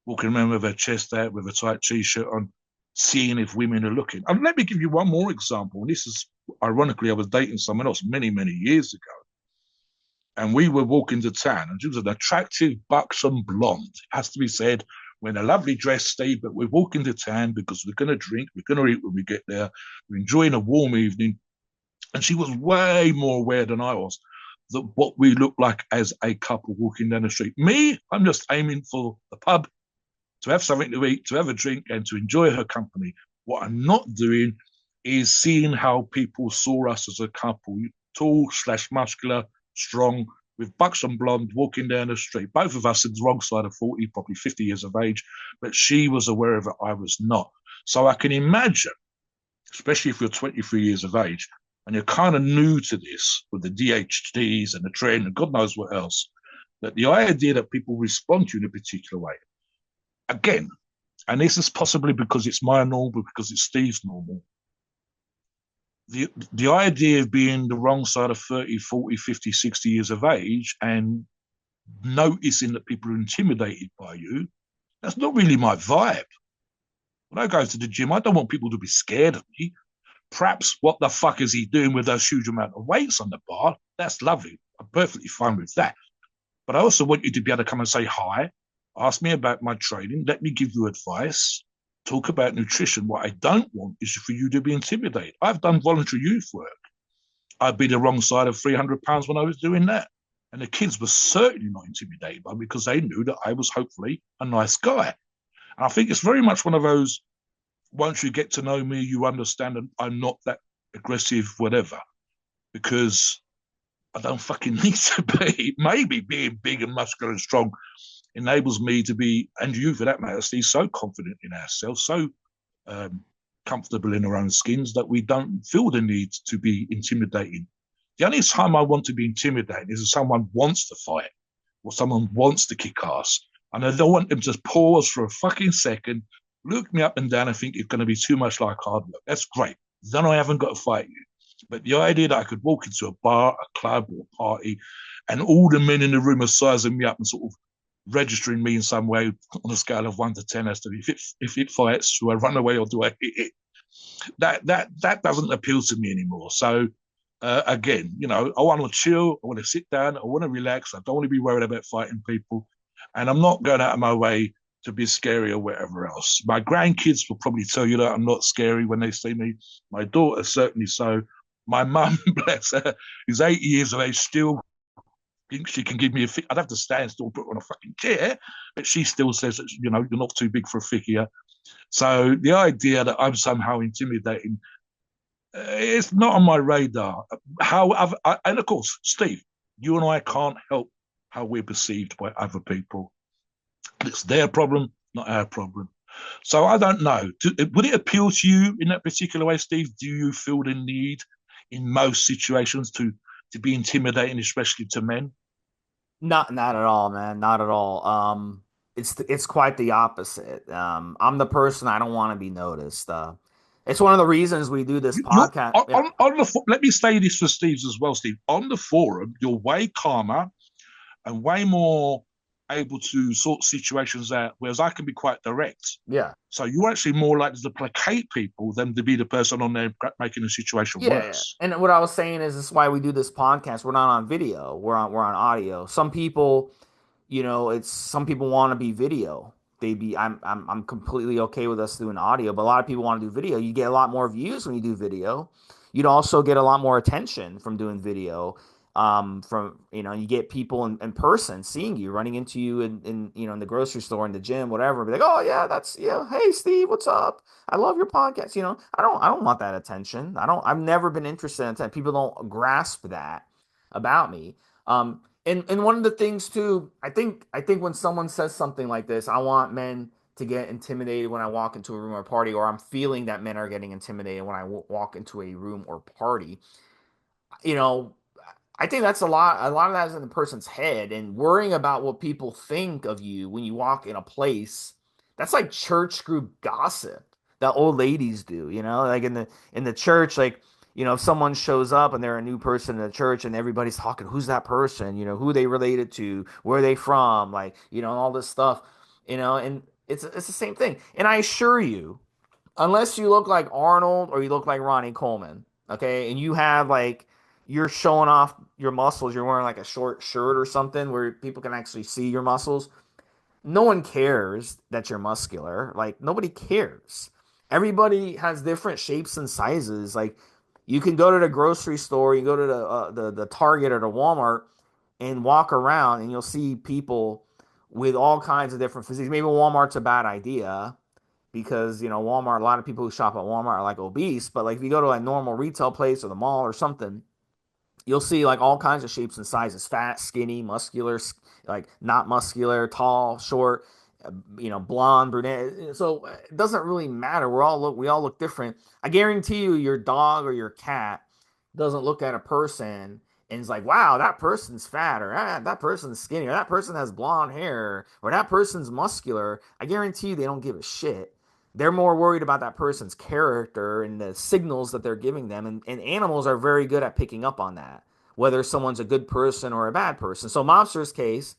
walking around with our chest out, with a tight t-shirt on, seeing if women are looking. And let me give you one more example. And this is, ironically, I was dating someone else many, many years ago. And we were walking to town, and she was an attractive, buxom blonde. It has to be said, we're in a lovely dress, Steve, but we're walking to town because we're going to drink, we're going to eat when we get there. We're enjoying a warm evening. And she was way more aware than I was that what we look like as a couple walking down the street. Me, I'm just aiming for the pub, to have something to eat, to have a drink, and to enjoy her company. What I'm not doing is seeing how people saw us as a couple, tall slash muscular, strong, with buxom blonde walking down the street. Both of us at the wrong side of 40, probably 50 years of age, but she was aware of it, I was not. So I can imagine, especially if you're 23 years of age, and you're kind of new to this with the DHDs and the trend and God knows what else, that the idea that people respond to you in a particular way, again, and this is possibly because it's my normal, because it's Steve's normal, the idea of being the wrong side of 30, 40, 50, 60 years of age and noticing that people are intimidated by you, that's not really my vibe. When I go to the gym, I don't want people to be scared of me. Perhaps what the fuck is he doing with those huge amount of weights on the bar? That's lovely. I'm perfectly fine with that. But I also want you to be able to come and say hi, ask me about my training, let me give you advice, talk about nutrition. What I don't want is for you to be intimidated. I've done voluntary youth work. I'd be the wrong side of 300 pounds when I was doing that. And the kids were certainly not intimidated by me because they knew that I was hopefully a nice guy. And I think it's very much one of those, once you get to know me, you understand that I'm not that aggressive, whatever, because I don't fucking need to be. Maybe being big and muscular and strong enables me to be, and you for that matter, Steve, so confident in ourselves, so um, comfortable in our own skins that we don't feel the need to be intimidating. The only time I want to be intimidating is if someone wants to fight or someone wants to kick ass. And I don't want them to pause for a fucking second, look me up and down and think it's going to be too much like hard work. That's great. Then I haven't got to fight you. But the idea that I could walk into a bar, a club, or a party, and all the men in the room are sizing me up and sort of registering me in some way on a scale of 1 to 10 as to if it fights, do I run away or do I hit it? That doesn't appeal to me anymore. So again, I want to chill, I want to sit down, I want to relax. I don't want to be worried about fighting people, and I'm not going out of my way to be scary or whatever else. My grandkids will probably tell you that I'm not scary when they see me. My daughter certainly so. My mum, bless her, is 80 years of age, still thinks she can give me a figure. I'd have to stand still, put her on a fucking chair, but she still says that, you're not too big for a figure. So the idea that I'm somehow intimidating, it's not on my radar. And of course, Steve, you and I can't help how we're perceived by other people. It's their problem, not our problem. So I don't know. Would it appeal to you in that particular way, Steve? Do you feel the need in most situations to be intimidating, especially to men? Not at all, man. Not at all. It's quite the opposite. I'm the person I don't want to be noticed. It's one of the reasons we do this You're podcast. Yeah, on the. Let me say this for Steve's as well, Steve. On the forum, you're way calmer and way more able to sort situations out, whereas I can be quite direct. yeah. So you're actually more likely to placate people than to be the person on there making the situation Yeah, worse. and what I was saying is this is why we do this podcast. We're not on video. We're on audio. Some people, it's some people want to be video. I'm completely okay with us doing audio, but a lot of people want to do video. You get a lot more views when you do video. You'd also get a lot more attention from doing video. From you get people in person seeing you, running into you in the grocery store, in the gym, whatever. Be like, oh yeah, that's yeah. Hey Steve, what's up? I love your podcast. I don't want that attention. I've never been interested in that. People don't grasp that about me. And one of the things too, I think when someone says something like this, I want men to get intimidated when I walk into a room or party, or I'm feeling that men are getting intimidated when I walk into a room or party. You know, I think that's a lot. A lot of that is in the person's head, and worrying about what people think of you when you walk in a place. That's like church group gossip. that old ladies do, like in the church, like, if someone shows up and they're a new person in the church and everybody's talking, who's that person? Who they related to, where are they from, like, all this stuff, and it's the same thing. And I assure you, unless you look like Arnold or you look like Ronnie Coleman, okay, and you have like you're showing off your muscles, you're wearing like a short shirt or something where people can actually see your muscles, no one cares that you're muscular. Like nobody cares. Everybody has different shapes and sizes. Like you can go to the grocery store, you go to the Target or the Walmart and walk around and you'll see people with all kinds of different physiques. Maybe Walmart's a bad idea because Walmart, a lot of people who shop at Walmart are like obese, but like if you go to a normal retail place or the mall or something, you'll see like all kinds of shapes and sizes: fat, skinny, muscular, like not muscular, tall, short, blonde, brunette. So it doesn't really matter. We all look different. I guarantee you, your dog or your cat doesn't look at a person and is like, wow, that person's fat, or that person's skinny, or that person has blonde hair, or that person's muscular. I guarantee you they don't give a shit. They're more worried about that person's character and the signals that they're giving them. And animals are very good at picking up on that, whether someone's a good person or a bad person. So, Mobster's case,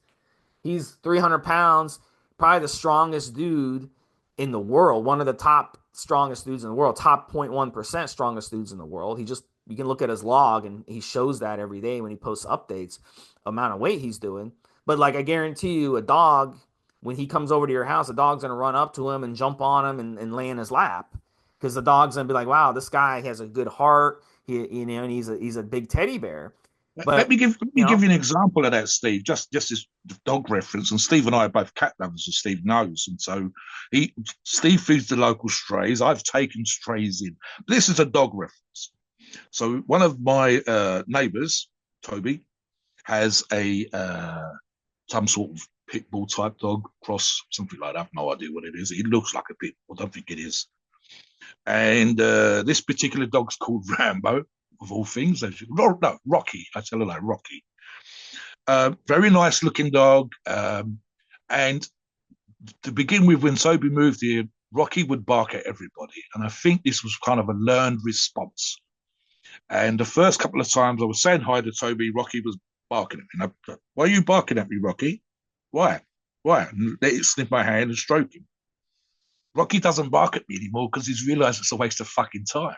he's 300 pounds, probably the strongest dude in the world, one of the top strongest dudes in the world, top 0.1% strongest dudes in the world. You can look at his log and he shows that every day when he posts updates, amount of weight he's doing. But like I guarantee you, a dog, when he comes over to your house, a dog's gonna run up to him and jump on him and lay in his lap. Because the dog's gonna be like, wow, this guy has a good heart. And he's a big teddy bear. Let But me give let you me give know, you an example of that, Steve. Just as dog reference, and Steve and I are both cat lovers, as Steve knows, and so he Steve feeds the local strays. I've taken strays in. This is a dog reference. So one of my neighbours, Toby, has a some sort of pit bull type dog cross, something like that. No idea what it is. It looks like a pit bull. I don't think it is. And this particular dog's called Rambo, of all things. No, Rocky. I tell her like Rocky. Very nice looking dog. And to begin with, when Toby moved here, Rocky would bark at everybody. And I think this was kind of a learned response. And the first couple of times I was saying hi to Toby, Rocky was barking at me. Why are you barking at me, Rocky? Why? Why? And let it sniff my hand and stroke him. Rocky doesn't bark at me anymore because he's realised it's a waste of fucking time.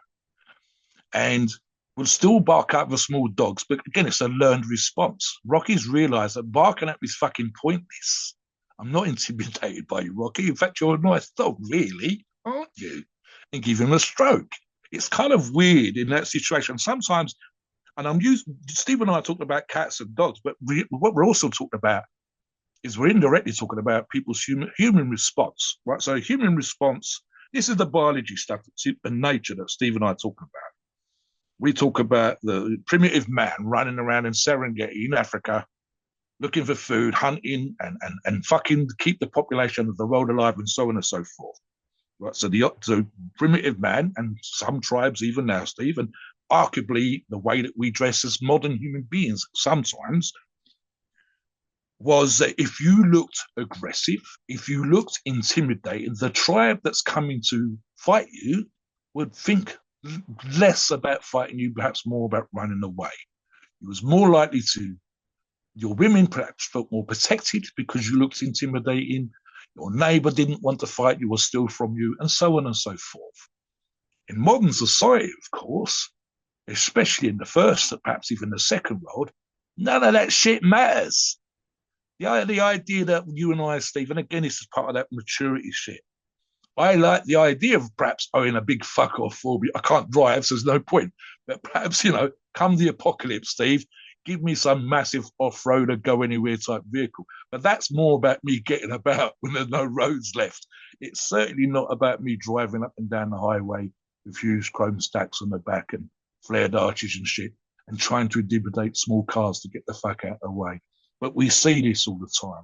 And will still bark at the small dogs, but again, it's a learned response. Rocky's realised that barking at me is fucking pointless. I'm not intimidated by you, Rocky. In fact, you're a nice dog, really, aren't you? And give him a stroke. It's kind of weird in that situation. Sometimes, and Steve and I are talking about cats and dogs, but what we're also talking about is we're indirectly talking about people's human response, right? So human response, this is the biology stuff, the nature that Steve and I are talking about. We talk about the primitive man running around in Serengeti in Africa, looking for food, hunting, and fucking keep the population of the world alive, and so on and so forth. Right. So primitive man, and some tribes even now, Steve, and arguably the way that we dress as modern human beings sometimes, was that if you looked aggressive, if you looked intimidating, the tribe that's coming to fight you would think less about fighting you, perhaps more about running away. It was more likely to, your women perhaps felt more protected because you looked intimidating, your neighbor didn't want to fight you or steal from you, and so on and so forth. In modern society, of course, especially in the first, perhaps even the second world, none of that shit matters. The idea that you and I, Steve, and again, this is part of that maturity shit. I like the idea of perhaps owning a big fuck off for me. I can't drive, so there's no point. But perhaps, come the apocalypse, Steve, give me some massive off-roader, go anywhere type vehicle. But that's more about me getting about when there's no roads left. It's certainly not about me driving up and down the highway with huge chrome stacks on the back and flared arches and shit and trying to intimidate small cars to get the fuck out of the way. But we see this all the time.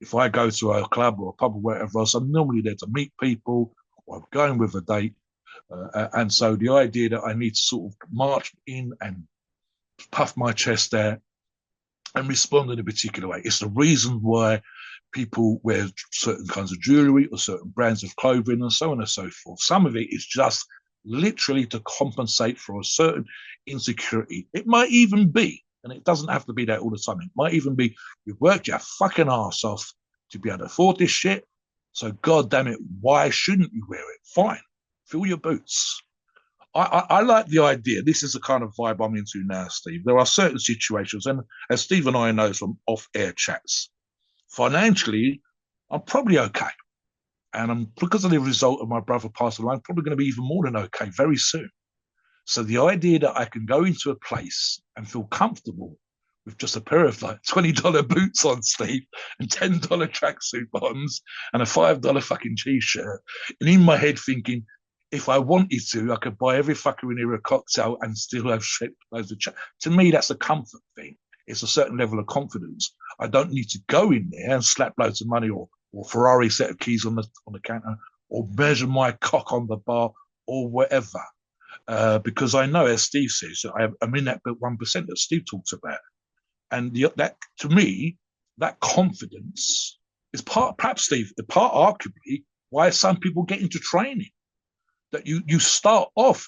If I go to a club or a pub or whatever else, I'm normally there to meet people or I'm going with a date. And so the idea that I need to sort of march in and puff my chest out and respond in a particular way, it's the reason why People wear certain kinds of jewelry or certain brands of clothing and so on and so forth. Some of it is just literally to compensate for a certain insecurity. It might even be, and it doesn't have to be that all the time. It might even be you've worked your fucking ass off to be able to afford this shit. So, God damn it, why shouldn't you wear it? Fine, fill your boots. I like the idea. This is the kind of vibe I'm into now, Steve. There are certain situations, and as Steve and I know from off-air chats, financially, I'm probably okay. And I'm because of the result of my brother passing away, I'm probably going to be even more than okay very soon. So the idea that I can go into a place and feel comfortable with just a pair of like $20 boots on, Steve, and $10 tracksuit bottoms and a $5 fucking t-shirt, and in my head thinking, if I wanted to, I could buy every fucker in here a cocktail and still have shit loads of chat. To me, that's a comfort thing. It's a certain level of confidence. I don't need to go in there and slap loads of money or Ferrari set of keys on the counter or measure my cock on the bar or whatever. Because I know, as Steve says, I'm in that 1% that Steve talks about. And that, to me, that confidence is part, perhaps, Steve, the part arguably why some people get into training. That you start off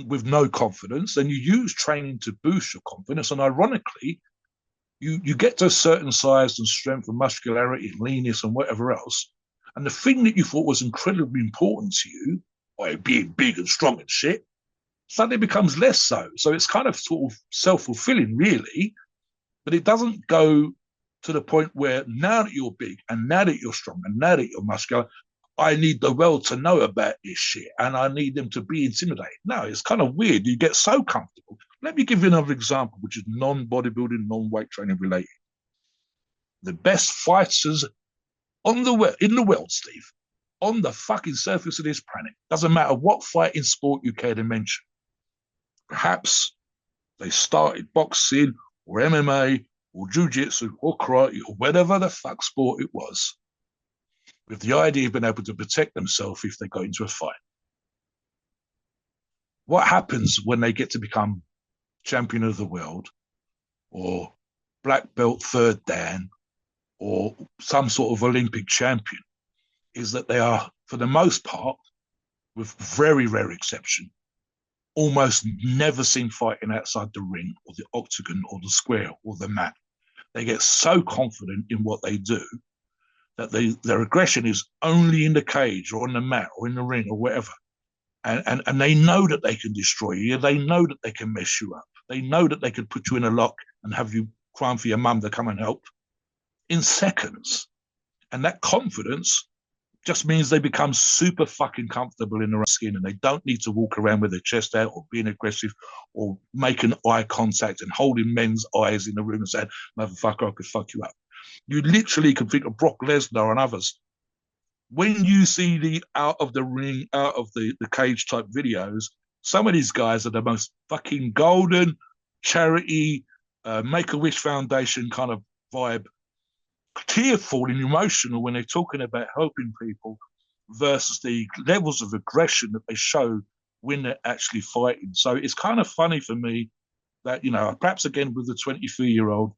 with no confidence, and you use training to boost your confidence. And ironically, you get to a certain size and strength and muscularity and leanness and whatever else. And the thing that you thought was incredibly important to you, like being big and strong and shit, suddenly becomes less so. So it's kind of sort of self-fulfilling, really, but it doesn't go to the point where now that you're big and now that you're strong and now that you're muscular, I need the world to know about this shit and I need them to be intimidated. No, it's kind of weird. You get so comfortable. Let me give you another example, which is non-bodybuilding, non-weight training related. The best fighters in the world, Steve, on the fucking surface of this planet, doesn't matter what fighting sport you care to mention. Perhaps they started boxing or MMA or jiu-jitsu or karate or whatever the fuck sport it was, with the idea of being able to protect themselves if they go into a fight. What happens when they get to become champion of the world or black belt third dan or some sort of Olympic champion is that they are, for the most part, with very rare exception, almost never seen fighting outside the ring or the octagon or the square or the mat. They get so confident in what they do that their aggression is only in the cage or on the mat or in the ring or whatever. And they know that they can destroy you. They know that they can mess you up. They know that they could put you in a lock and have you crying for your mum to come and help in seconds. And that confidence just means they become super fucking comfortable in their own skin and they don't need to walk around with their chest out or being aggressive or making eye contact and holding men's eyes in the room and saying, motherfucker, I could fuck you up. You literally can think of Brock Lesnar and others. When you see the out of the ring, out of the cage type videos, some of these guys are the most fucking golden charity, Make-A-Wish Foundation kind of vibe, tearful and emotional when they're talking about helping people versus the levels of aggression that they show when they're actually fighting. So it's kind of funny for me that, perhaps again with the 23-year-old,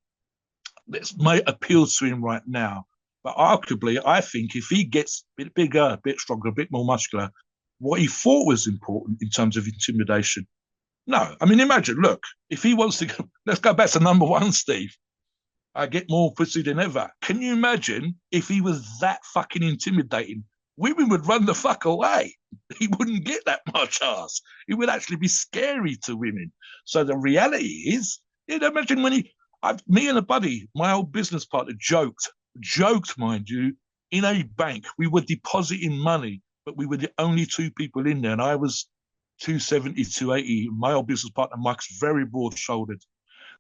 this may appeal to him right now. But arguably, I think if he gets a bit bigger, a bit stronger, a bit more muscular, what he thought was important in terms of intimidation. No, I mean, imagine, look, if he wants to go, let's go back to number one, Steve. I get more pussy than ever. Can you imagine if he was that fucking intimidating? Women would run the fuck away. He wouldn't get that much ass. It would actually be scary to women. So the reality is, imagine when me and a buddy, my old business partner, joked, mind you, in a bank. We were depositing money, but we were the only two people in there. And I was 270, 280. My old business partner, Mike's very broad-shouldered,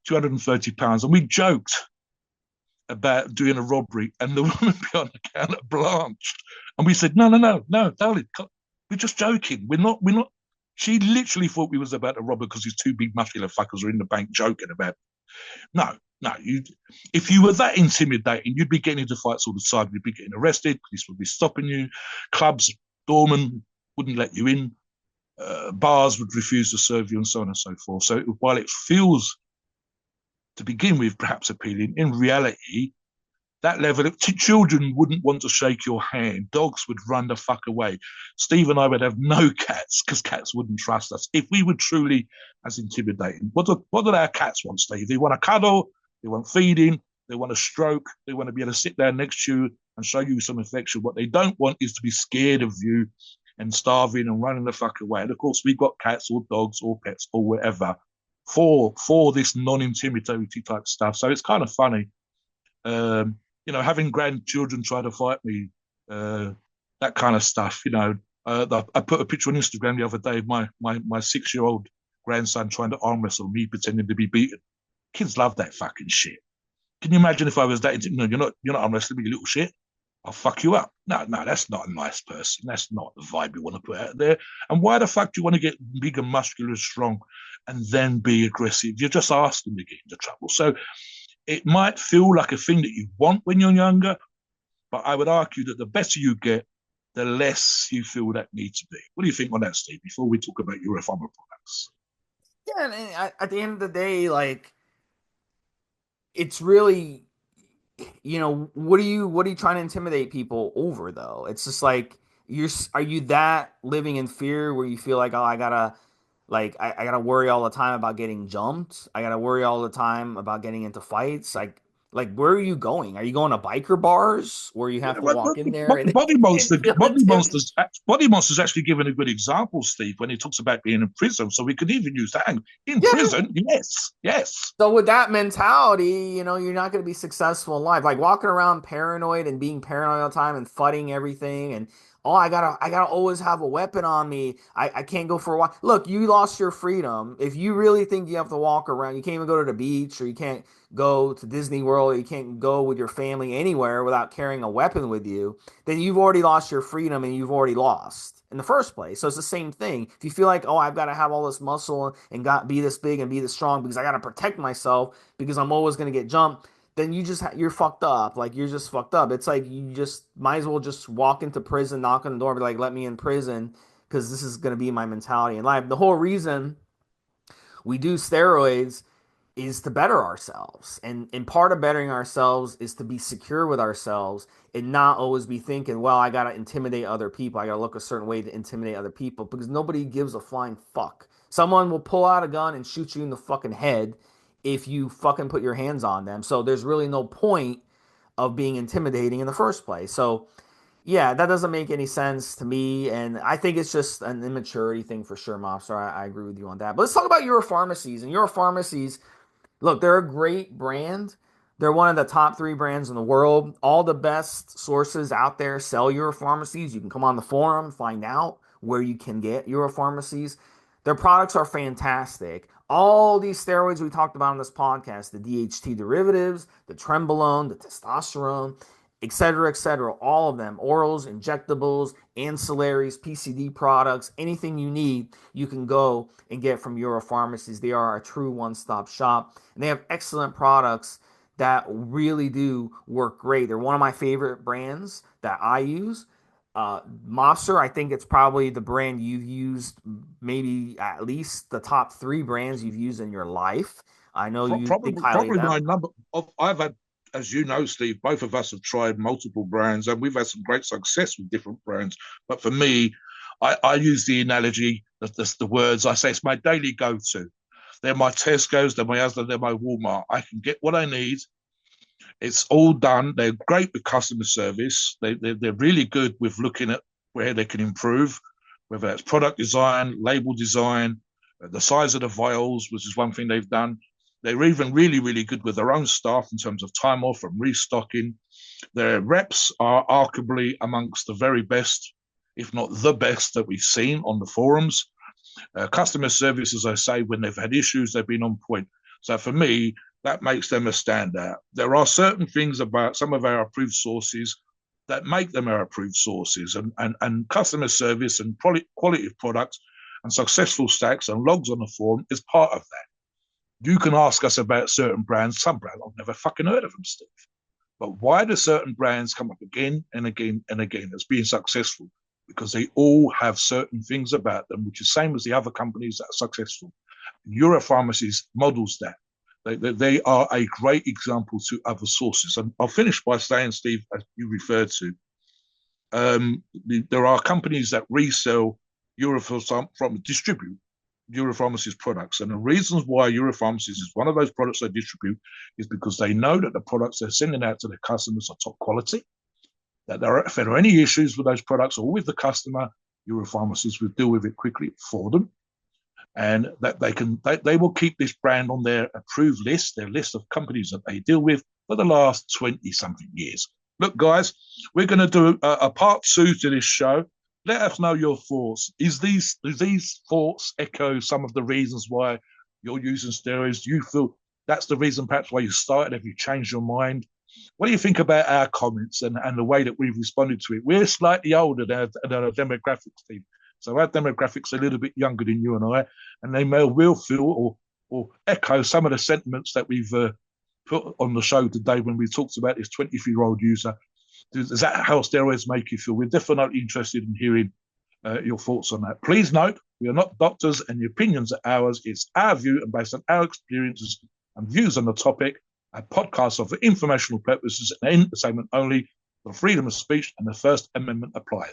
£230. And we joked about doing a robbery. And the woman behind the counter blanched. And we said, no, darling, we're just joking. We're not. She literally thought we was about to rob her because these two big muscular fuckers were in the bank joking about it. No, if you were that intimidating, you'd be getting into fights all the time. You'd be getting arrested. Police would be stopping you. Clubs, doormen wouldn't let you in. Bars would refuse to serve you and so on and so forth. So while it feels, to begin with, perhaps appealing, in reality, that level. Children wouldn't want to shake your hand. Dogs would run the fuck away. Steve and I would have no cats because cats wouldn't trust us if we were truly as intimidating. What do our cats want, Steve? They want a cuddle. They want feeding. They want a stroke. They want to be able to sit down next to you and show you some affection. What they don't want is to be scared of you and starving and running the fuck away. And of course, we've got cats or dogs or pets or whatever for this non-intimidatory type stuff. So it's kind of funny. Having grandchildren try to fight me, that kind of stuff. I put a picture on Instagram the other day of my 6-year-old grandson trying to arm wrestle me, pretending to be beaten. Kids love that fucking shit. Can you imagine if I was that? No, you're not arm wrestling me, you little shit. I'll fuck you up. No, that's not a nice person. That's not the vibe you want to put out there. And why the fuck do you want to get big and muscular and strong and then be aggressive? You're just asking to get into trouble. So it might feel like a thing that you want when you're younger, but I would argue that the better you get, the less you feel that need to be. What do you think on that, Steve, before we talk about Euro Pharma products? Yeah, and at the end of the day, like it's really, what are you trying to intimidate people over though? It's just like are you that living in fear where you feel like, oh, I gotta worry all the time about getting jumped. I gotta worry all the time about getting into fights. Like where are you going? Are you going to biker bars where you have Yeah, to walk in there and, Body and Monster, feel intimidated? Body Monster's actually given a good example, Steve, when he talks about being in prison. So we could even use that. In Yeah. prison, yes, yes. So with that mentality, you're not going to be successful in life. Like walking around paranoid and being paranoid all the time and fighting everything and oh, I gotta always have a weapon on me. I can't go for a walk. Look, you lost your freedom. If you really think you have to walk around, you can't even go to the beach or you can't go to Disney World or you can't go with your family anywhere without carrying a weapon with you, then you've already lost your freedom and you've already lost in the first place. So it's the same thing. If you feel like, oh, I've got to have all this muscle and got be this big and be this strong because I got to protect myself because I'm always going to get jumped, then you're fucked up. Like you're just fucked up. It's like you just might as well just walk into prison, knock on the door, and be like, let me in prison because this is going to be my mentality in life. The whole reason we do steroids is to better ourselves. And part of bettering ourselves is to be secure with ourselves and not always be thinking, well, I gotta intimidate other people. I gotta look a certain way to intimidate other people because nobody gives a flying fuck. Someone will pull out a gun and shoot you in the fucking head if you fucking put your hands on them. So there's really no point of being intimidating in the first place. So yeah, that doesn't make any sense to me, and I think it's just an immaturity thing for sure, Mobster. I agree with you on that. But let's talk about Euro Pharmacies. And Euro Pharmacies, look, they're a great brand. They're one of the top 3 brands in the world. All the best sources out there sell Euro Pharmacies. You can come on the forum, find out where you can get Euro Pharmacies. Their products are fantastic. All these steroids we talked about on this podcast, the DHT derivatives, the Trenbolone, the testosterone, et cetera, all of them, orals, injectables, ancillaries, PCD products, anything you need, you can go and get from Euro Pharmacies. They are a true one-stop shop, and they have excellent products that really do work great. They're one of my favorite brands that I use. Mobster, I think it's probably the brand you've used, maybe at least the top 3 brands you've used in your life. I know you think highly of Probably my them. number of. I've had, as you know, Steve. Both of us have tried multiple brands, and we've had some great success with different brands. But for me, I use the analogy, that's the words I say. It's my daily go-to. They're my Tesco's, they're my Asda, they're my Walmart. I can get what I need. It's all done. They're great with customer service. They're really good with looking at where they can improve, whether that's product design, label design, the size of the vials, which is one thing they've done. They're even really, really good with their own staff in terms of time off and restocking. Their reps are arguably amongst the very best, if not the best, that we've seen on the forums. Customer service, as I say, when they've had issues, they've been on point. So for me, that makes them a standout. There are certain things about some of our approved sources that make them our approved sources, and customer service and quality of products and successful stacks and logs on the form is part of that. You can ask us about certain brands. Some brands I've never fucking heard of them, Steve. But why do certain brands come up again and again and again as being successful? Because they all have certain things about them, which is the same as the other companies that are successful. Europharmacies models that. They are a great example to other sources. And I'll finish by saying, Steve, as you referred to, there are companies that resell from distribute Europharmacy's products. And the reasons why Europharmacy is one of those products they distribute is because they know that the products they're sending out to their customers are top quality, that if there are any issues with those products or with the customer, Europharmacies will deal with it quickly for them. And that they will keep this brand on their approved list, their list of companies that they deal with for the last 20 something years. Look, guys, we're going to do a part two to this show. Let us know your thoughts. Is these thoughts echo some of the reasons why you're using steroids? Do you feel that's the reason perhaps why you started? Have you changed your mind? What do you think about our comments and the way that we've responded to it? We're slightly older than our demographics team. So our demographics are a little bit younger than you and I, and they may will feel or echo some of the sentiments that we've put on the show today when we talked about this 23-year-old user. Is that how steroids make you feel? We're definitely interested in hearing your thoughts on that. Please note, we are not doctors and the opinions are ours. It's our view and based on our experiences and views on the topic. Our podcasts are for informational purposes and entertainment only. The freedom of speech and the First Amendment applies.